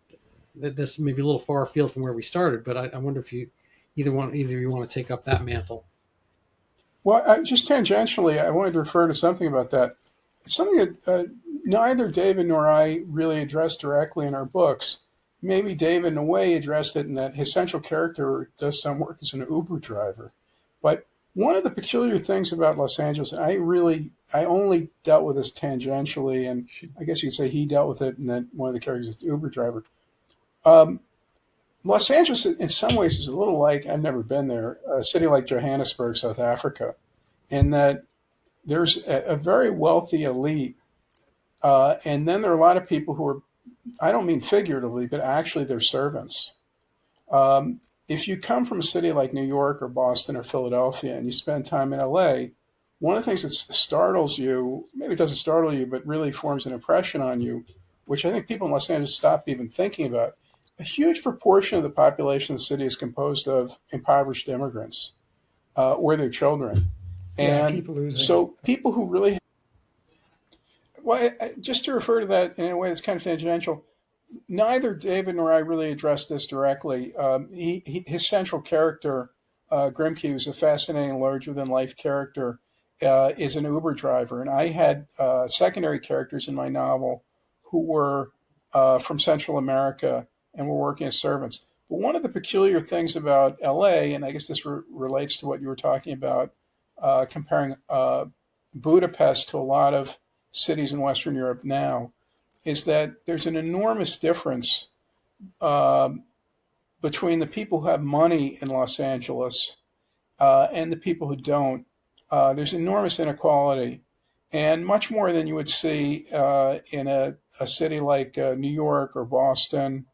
this may be a little far afield from where we started, but I wonder if either of you want to take up that mantle. Well, just tangentially, I wanted to refer to something about that. It's something that neither David nor I really addressed directly in our books. Maybe David, in a way, addressed it in that his central character does some work as an Uber driver. But one of the peculiar things about Los Angeles, and I only dealt with this tangentially, and I guess you could say he dealt with it, and that one of the characters is the Uber driver. Los Angeles, in some ways, is a little like, I've never been there, a city like Johannesburg, South Africa, in that there's a very wealthy elite, and then there are a lot of people who are, I don't mean figuratively, but actually they're servants. If you come from a city like New York or Boston or Philadelphia and you spend time in LA, one of the things that startles you, maybe it doesn't startle you, but really forms an impression on you, which I think people in Los Angeles stop even thinking about, a huge proportion of the population of the city is composed of impoverished immigrants or their children. And so people who really, well, just to refer to that in a way that's kind of tangential, neither David nor I really addressed this directly. His central character, Grimke, who's a fascinating, larger-than-life character, is an Uber driver. And I had secondary characters in my novel who were from Central America and were working as servants. But one of the peculiar things about LA, and I guess this relates to what you were talking about, comparing Budapest to a lot of cities in Western Europe now, is that there's an enormous difference between the people who have money in Los Angeles and the people who don't. There's enormous inequality, and much more than you would see in a city like New York or Boston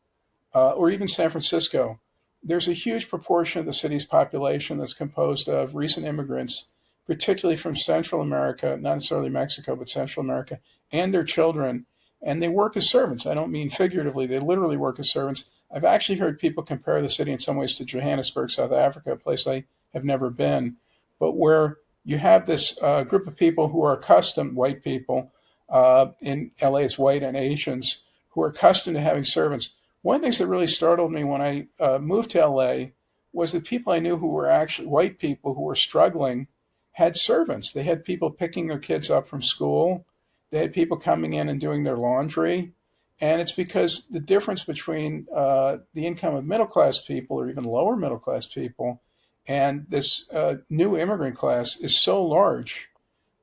or even San Francisco. There's a huge proportion of the city's population that's composed of recent immigrants, particularly from Central America, not necessarily Mexico, but Central America, and their children. And they work as servants. I don't mean figuratively. They literally work as servants. I've actually heard people compare the city in some ways to Johannesburg, South Africa, a place I have never been, but where you have this group of people who are accustomed, white people, in LA it's white and Asians, who are accustomed to having servants. One of the things that really startled me when I moved to LA was that people I knew who were actually white people who were struggling had servants. They had people picking their kids up from school. They had people coming in and doing their laundry. And it's because the difference between the income of middle-class people or even lower middle-class people and this new immigrant class is so large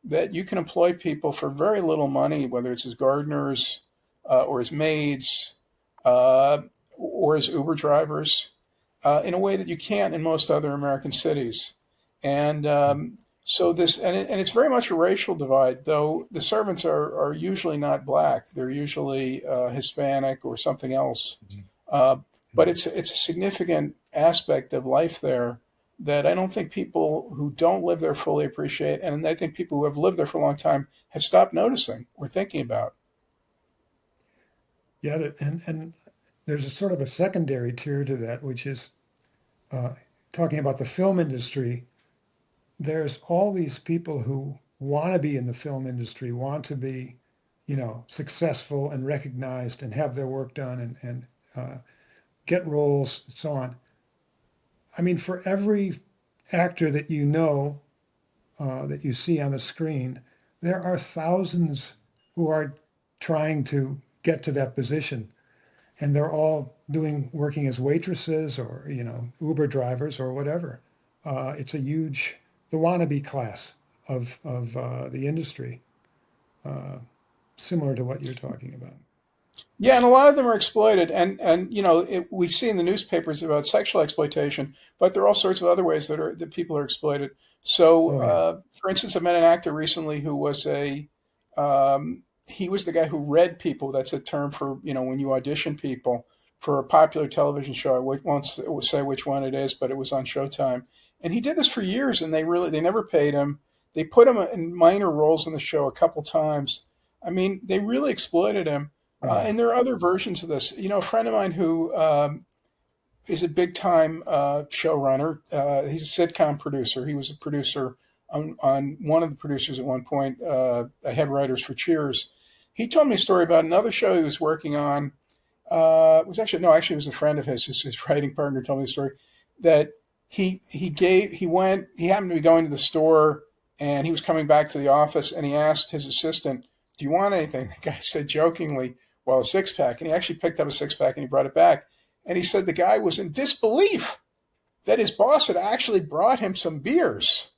that you can employ people for very little money, whether it's as gardeners or as maids or as Uber drivers, in a way that you can't in most other American cities. And so this, and it's very much a racial divide, though the servants are usually not black. They're usually Hispanic or something else. But it's a significant aspect of life there that I don't think people who don't live there fully appreciate. And I think people who have lived there for a long time have stopped noticing or thinking about. Yeah, and there's a sort of a secondary tier to that, which is talking about the film industry. There's all these people who want to be in the film industry, want to be, successful and recognized and have their work done and get roles and so on. I mean, for every actor that that you see on the screen, there are thousands who are trying to get to that position, and they're all working as waitresses or Uber drivers or whatever. It's a huge the wannabe class of the industry, similar to what you're talking about. Yeah, and a lot of them are exploited, and we see in the newspapers about sexual exploitation, but there are all sorts of other ways that people are exploited. So, Oh yeah. for instance, I met an actor recently who was he was the guy who read people. That's a term for when you audition people for a popular television show. I won't say which one it is, but it was on Showtime, and he did this for years, and they never paid him. They put him in minor roles in the show a couple times. I mean, they really exploited him. Wow. And there are other versions of this. A friend of mine who is a big time showrunner. He's a sitcom producer. He was a producer on one of the producers at one point, head writers for Cheers. He told me a story about another show he was working on. It was actually it was a friend of his writing partner told me the story that he happened to be going to the store and he was coming back to the office and he asked his assistant, "Do you want anything?" The guy said jokingly, "Well, a six-pack." And he actually picked up a six-pack and he brought it back. And he said the guy was in disbelief that his boss had actually brought him some beers.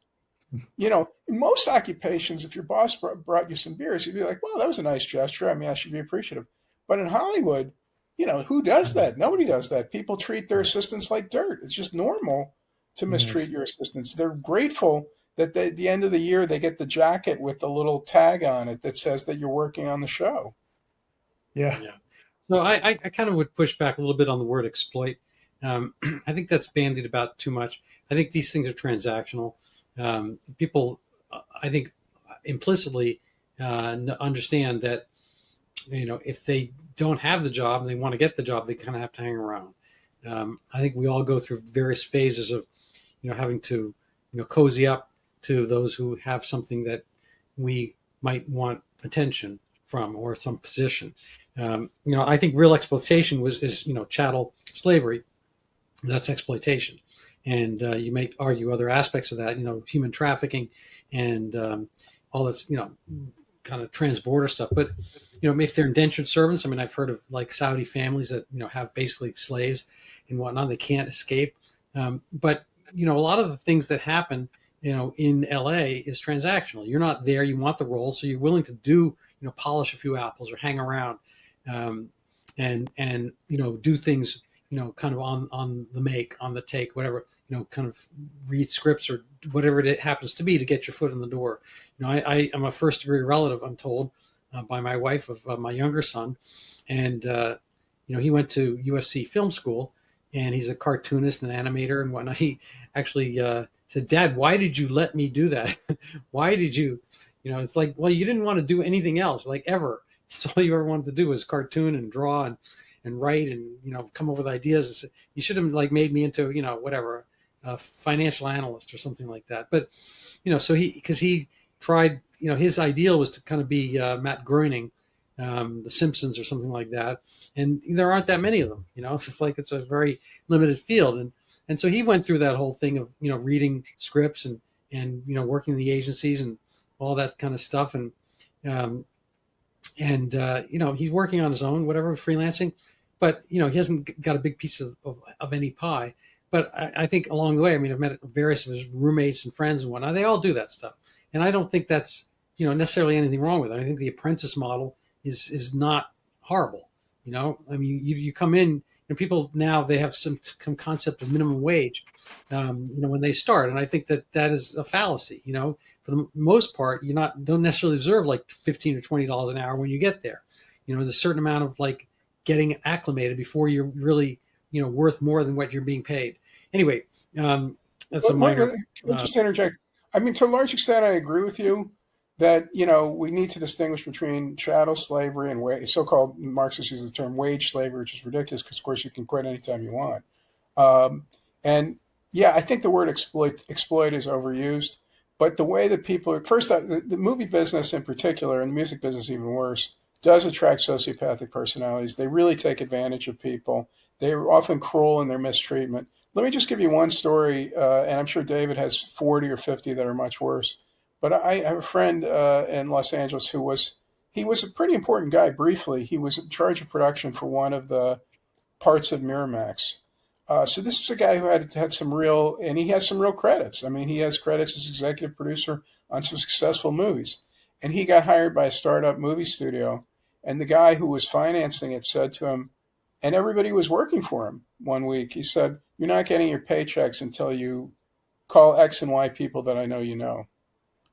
In most occupations, if your boss brought you some beers, you'd be like, "Well, that was a nice gesture. I mean, I should be appreciative." But in Hollywood, who does that? Nobody does that. People treat their assistants like dirt. It's just normal to mistreat your assistants. They're grateful that at the end of the year, they get the jacket with the little tag on it that says that you're working on the show. Yeah. Yeah. So I kind of would push back a little bit on the word exploit. I think that's bandied about too much. I think these things are transactional. People, I think, implicitly understand that, if they don't have the job and they want to get the job, they kind of have to hang around. I think we all go through various phases of, having to, cozy up to those who have something that we might want attention from or some position. I think real exploitation is chattel slavery. That's exploitation. And you might argue other aspects of that, human trafficking and all that's, kind of transborder stuff. But, if they're indentured servants, I mean, I've heard of like Saudi families that, have basically slaves and whatnot, they can't escape. But, a lot of the things that happen, in LA is transactional. You're not there. You want the role. So you're willing to do, polish a few apples or hang around and do things, kind of on the make, on the take, whatever, kind of read scripts or whatever it happens to be to get your foot in the door. I am a first degree relative, I'm told, by my wife of my younger son. And, he went to USC film school and he's a cartoonist and animator and whatnot. He actually said, "Dad, why did you let me do that? Why did you, it's like, well, you didn't want to do anything else, like ever. That's all you ever wanted to do was cartoon and draw and write and, come up with ideas. And you should have like made me into, whatever, a financial analyst or something like that." But, so because he tried, his ideal was to kind of be Matt Groening, The Simpsons or something like that. And there aren't that many of them, it's like, it's a very limited field. And so he went through that whole thing of, reading scripts and working in the agencies and all that kind of stuff. And he's working on his own, whatever, freelancing, but, he hasn't got a big piece of any pie. But I think along the way, I mean, I've met various of his roommates and friends and whatnot. They all do that stuff. And I don't think that's, necessarily anything wrong with it. I think the apprentice model is not horrible. I mean, you come in and people now, they have some concept of minimum wage, when they start. And I think that is a fallacy. For the most part, don't necessarily deserve like $15 or $20 an hour when you get there. There's a certain amount of like getting acclimated before you're really, worth more than what you're being paid. Anyway, that's a minor. Let me just interject. I mean, to a large extent, I agree with you that, we need to distinguish between chattel slavery and so-called Marxists use the term wage slavery, which is ridiculous because, of course, you can quit anytime you want. And yeah, I think the word exploit is overused. But the way that people are, first, the movie business in particular, and the music business even worse, does attract sociopathic personalities. They really take advantage of people. They're often cruel in their mistreatment. Let me just give you one story, and I'm sure David has 40 or 50 that are much worse. But I have a friend in Los Angeles who he was a pretty important guy. Briefly, he was in charge of production for one of the parts of Miramax. So this is a guy who had some real, and he has some real credits. I mean, he has credits as executive producer on some successful movies. And he got hired by a startup movie studio. And the guy who was financing it said to him, and everybody was working for him one week, he said, "You're not getting your paychecks until you call X and Y people that I know you know.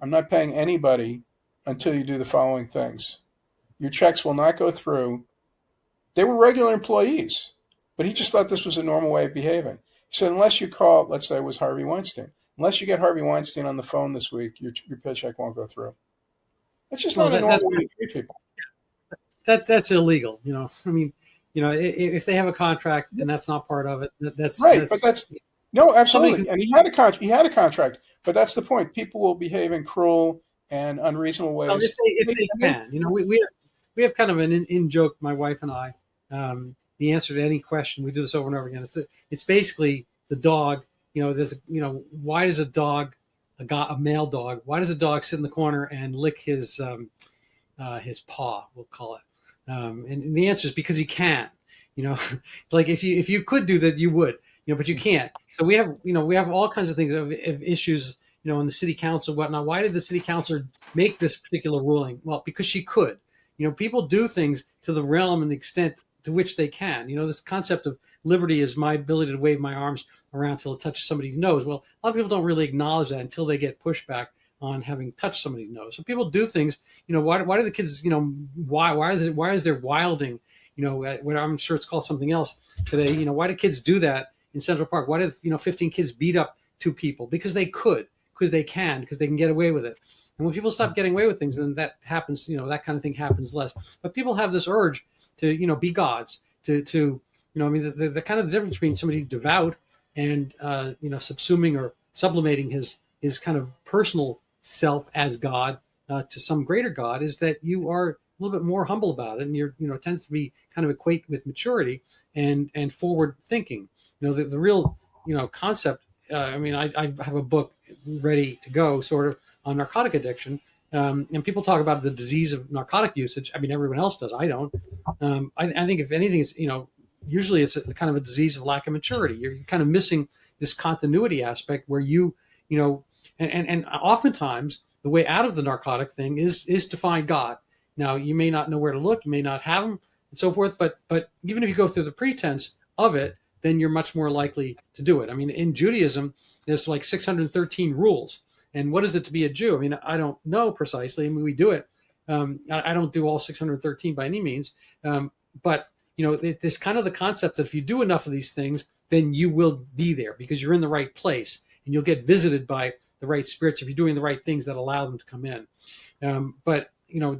I'm not paying anybody until you do the following things. Your checks will not go through." They were regular employees, but he just thought this was a normal way of behaving. He said, unless you call, let's say it was Harvey Weinstein, unless you get Harvey Weinstein on the phone this week, your paycheck won't go through. That's just not a normal way to treat people. That's illegal. I mean, if they have a contract and that's not part of it, that's right. But that's no, absolutely. And he had a contract, but that's the point. People will behave in cruel and unreasonable ways. Well, if they can, we have kind of an in joke, my wife and I. The answer to any question, we do this over and over again. It's basically the dog. Why does a male dog, why does a dog sit in the corner and lick his paw? We'll call it. And the answer is because he can. Like if you could do that, you would. But you can't. So we have all kinds of things of issues. In the city council, whatnot. Why did the city councilor make this particular ruling? Well, because she could. People do things to the realm and the extent to which they can. This concept of liberty is my ability to wave my arms around till it touches somebody's nose. Well, a lot of people don't really acknowledge that until they get pushback on having touched somebody's nose. So people do things. Why do the kids? Why is there wilding? What I'm sure it's called something else today. Why do kids do that in Central Park? Why did 15 kids beat up 2 people? Because they could, because they can get away with it. And when people stop getting away with things, then that happens, that kind of thing happens less. But people have this urge to, be gods, the kind of difference between somebody devout and, subsuming or sublimating his kind of personal self as God to some greater God is that you are a little bit more humble about it. And you're, tends to be kind of equate with maturity and forward thinking. The real, concept. I have a book ready to go sort of on narcotic addiction. And people talk about the disease of narcotic usage. I mean, everyone else does. I don't. I think if anything, it's, usually it's a kind of a disease of lack of maturity. You're kind of missing this continuity aspect where and oftentimes the way out of the narcotic thing is to find God. Now, you may not know where to look. You may not have him and so forth. But even if you go through the pretense of it, then you're much more likely to do it. I mean, in Judaism, there's like 613 rules. And what is it to be a Jew? I mean, I don't know precisely. I mean, we do it. I don't do all 613 by any means. But, this kind of the concept that if you do enough of these things, then you will be there because you're in the right place and you'll get visited by the right spirits if you're doing the right things that allow them to come in. But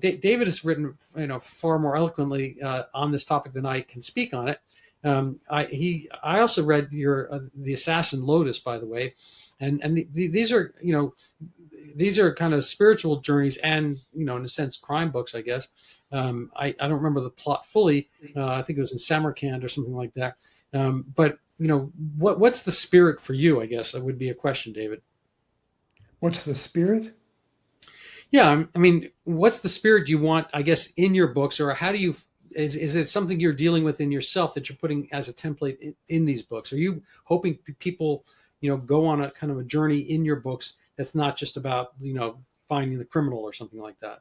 David has written, far more eloquently on this topic than I can speak on it. I also read your The Assassin Lotus, by the way, and these are these are kind of spiritual journeys and in a sense crime books, I guess. I don't remember the plot fully. I think it was in Samarkand or something like that. But what's the spirit for you? I guess that would be a question, David. What's the spirit? Yeah, I mean, what's the spirit you want, I guess, in your books, or how do you? Is it something you're dealing with in yourself that you're putting as a template in these books? Are you hoping people, go on a kind of a journey in your books that's not just about, finding the criminal or something like that?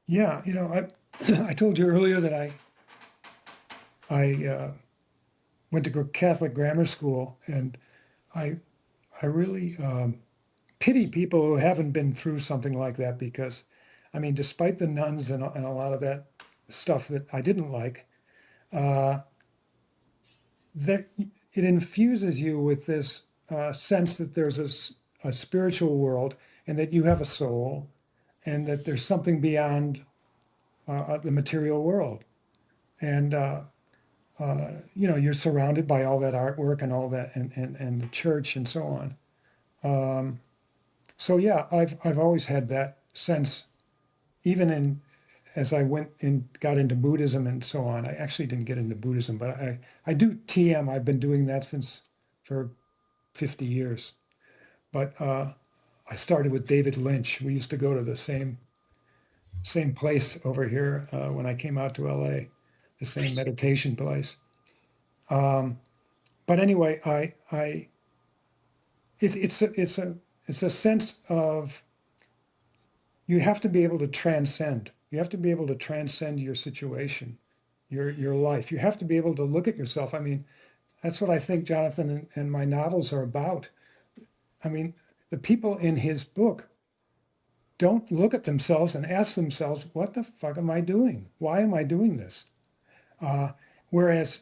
Yeah, I told you earlier that I went to Catholic grammar school, and I really pity people who haven't been through something like that because, I mean, despite the nuns and a lot of that stuff that I didn't like, that it infuses you with this sense that there's a spiritual world and that you have a soul and that there's something beyond the material world. And, you're surrounded by all that artwork and all that and the church and so on. So yeah, I've always had that sense, even as I got into Buddhism and so on. I actually didn't get into Buddhism, but I do TM. I've been doing that for 50 years. But I started with David Lynch. We used to go to the same same place over here when I came out to LA, the same meditation place. But anyway, it's a sense of you have to be able to transcend. You have to be able to transcend your situation, your life. You have to be able to look at yourself. I mean, that's what I think Jonathan and my novels are about. I mean, the people in his book don't look at themselves and ask themselves, what the fuck am I doing? Why am I doing this? Whereas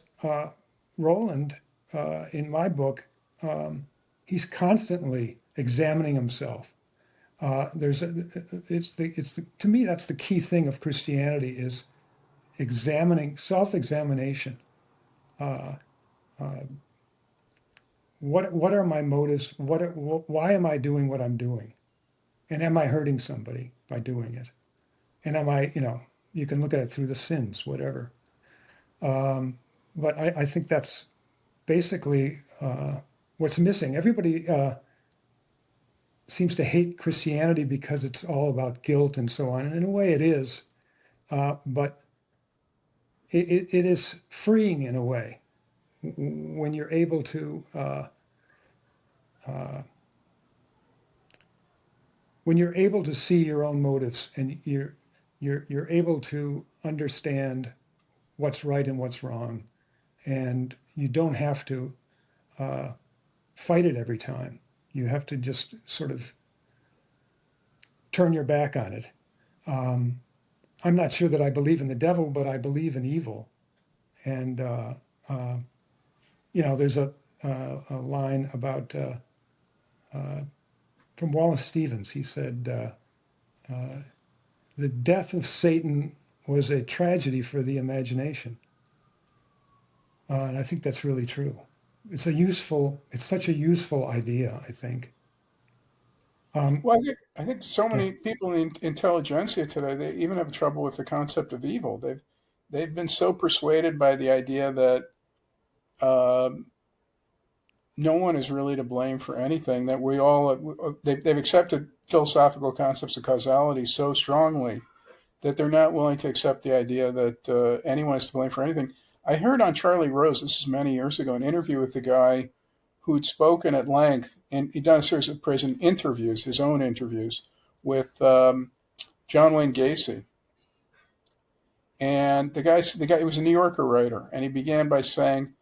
Roland, in my book, he's constantly examining himself. To me, that's the key thing of Christianity is self-examination. What are my motives? Why am I doing what I'm doing? And am I hurting somebody by doing it? And am I, you can look at it through the sins, whatever. But I think that's basically what's missing. Everybody seems to hate Christianity because it's all about guilt and so on. And in a way it is, but it is freeing in a way when you're able to see your own motives and you're able to understand what's right and what's wrong, and you don't have to fight it every time. You have to just sort of turn your back on it. I'm not sure that I believe in the devil, but I believe in evil. And there's a line about from Wallace Stevens. He said, "The death of Satan was a tragedy for the imagination," and I think that's really true. It's such a useful idea, I think. Well, I think so many people in the intelligentsia today, they even have trouble with the concept of evil. They've been so persuaded by the idea that no one is really to blame for anything, that they've accepted philosophical concepts of causality so strongly that they're not willing to accept the idea that anyone is to blame for anything. I heard on Charlie Rose, this is many years ago, an interview with a guy who'd spoken at length, and he'd done a series of prison interviews, his own interviews, with John Wayne Gacy. And the guy, he was a New Yorker writer, and he began by saying,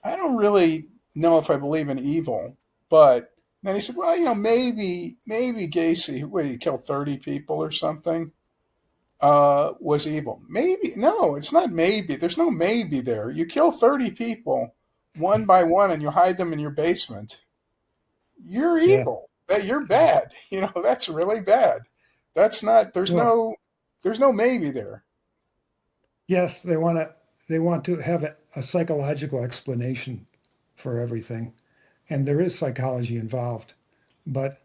I don't really know if I believe in evil, but then he said, well, maybe Gacy, he killed 30 people or something, was evil. Maybe. No, it's not maybe. There's no maybe there. You kill 30 people one by one and you hide them in your basement. You're evil. You're bad. That's really bad. That's not, there's no maybe there. Yes, they want to have a psychological explanation for everything. And there is psychology involved. But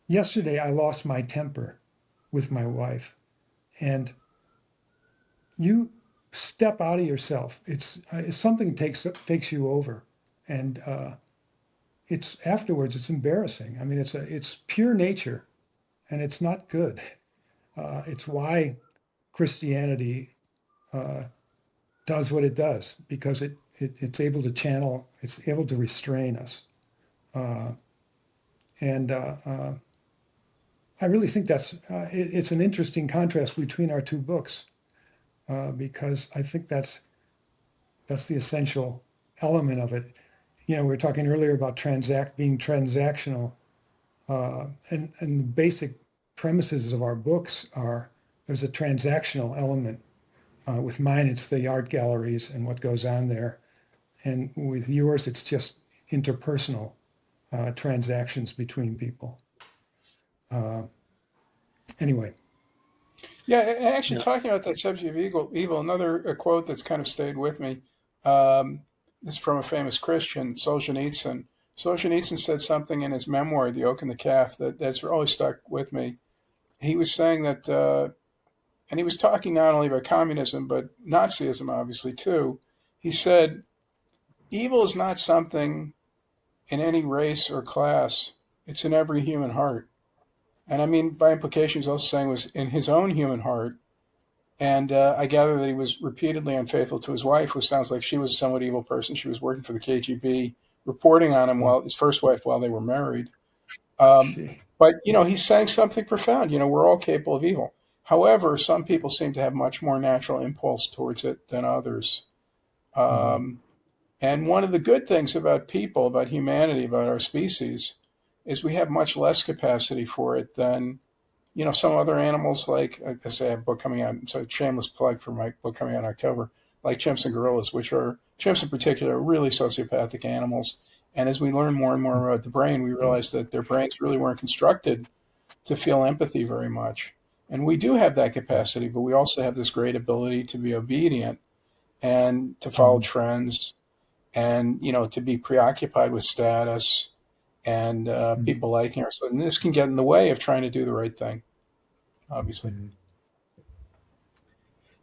yesterday I lost my temper with my wife. And you step out of yourself. It's something takes you over. And it's afterwards, it's embarrassing. I mean, it's pure nature and it's not good. It's why Christianity does what it does, because it's able to channel, it's able to restrain us. And I really think it's an interesting contrast between our two books, because I think that's the essential element of it. We were talking earlier about being transactional, and the basic premises of our books are there's a transactional element. With mine, it's the art galleries and what goes on there. And with yours, it's just interpersonal transactions between people. Anyway. Yeah, actually, talking about that subject of evil, another quote that's kind of stayed with me is from a famous Christian, Solzhenitsyn. Solzhenitsyn said something in his memoir, The Oak and the Calf, that's always stuck with me. He was saying that, and he was talking not only about communism, but Nazism, obviously, too. He said, evil is not something in any race or class. It's in every human heart. And I mean, by implication, he's also saying was in his own human heart. And I gather that he was repeatedly unfaithful to his wife, who sounds like she was a somewhat evil person. She was working for the KGB, reporting on him while his first wife while they were married. Gee. But, he's saying something profound. We're all capable of evil. However, some people seem to have much more natural impulse towards it than others. And one of the good things about people, about humanity, about our species, is we have much less capacity for it than, some other animals. Like I say, I have a book coming out, so shameless plug for my book coming out in October, like chimps and gorillas, which are, chimps in particular, are really sociopathic animals. And as we learn more and more about the brain, we realize that their brains really weren't constructed to feel empathy very much. And we do have that capacity, but we also have this great ability to be obedient and to follow trends and, to be preoccupied with status and people liking ourselves. And this can get in the way of trying to do the right thing, obviously.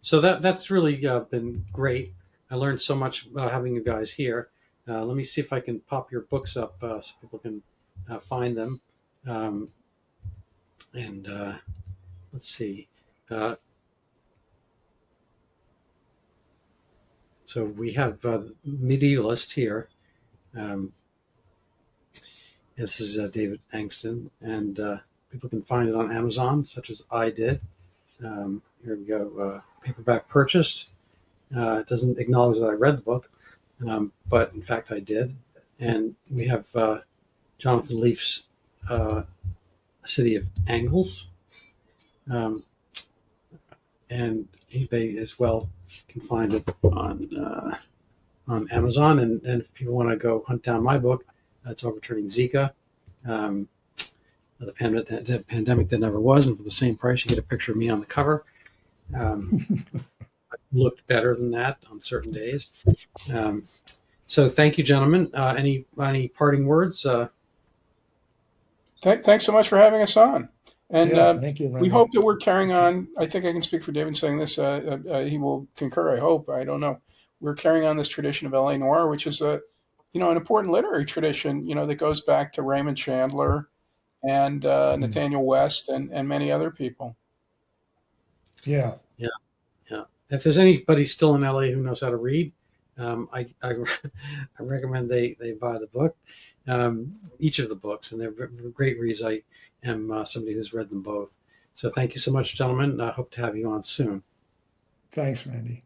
So that's really been great. I learned so much having you guys here. Let me see if I can pop your books up so people can find them. And let's see. So we have Medievalist here. This is David Angsten, and people can find it on Amazon, such as I did. Here we go. Paperback purchased. It doesn't acknowledge that I read the book, but in fact I did. And we have Jonathan Leaf's City of Angles. And eBay as well. You can find it on Amazon. And if people want to go hunt down my book, it's Overturning Zika, the pandemic that never was. And for the same price, you get a picture of me on the cover. I looked better than that on certain days. So thank you, gentlemen. Any parting words? Thanks so much for having us on. And thank you, we hope that we're carrying on. I think I can speak for David saying this. He will concur, I hope. I don't know. We're carrying on this tradition of LA Noir, which is an important literary tradition, that goes back to Raymond Chandler and Nathaniel West and many other people. Yeah. If there's anybody still in LA who knows how to read, I recommend they buy the book, each of the books, and they're great reads. I am somebody who's read them both. So thank you so much, gentlemen. I hope to have you on soon. Thanks, Randy.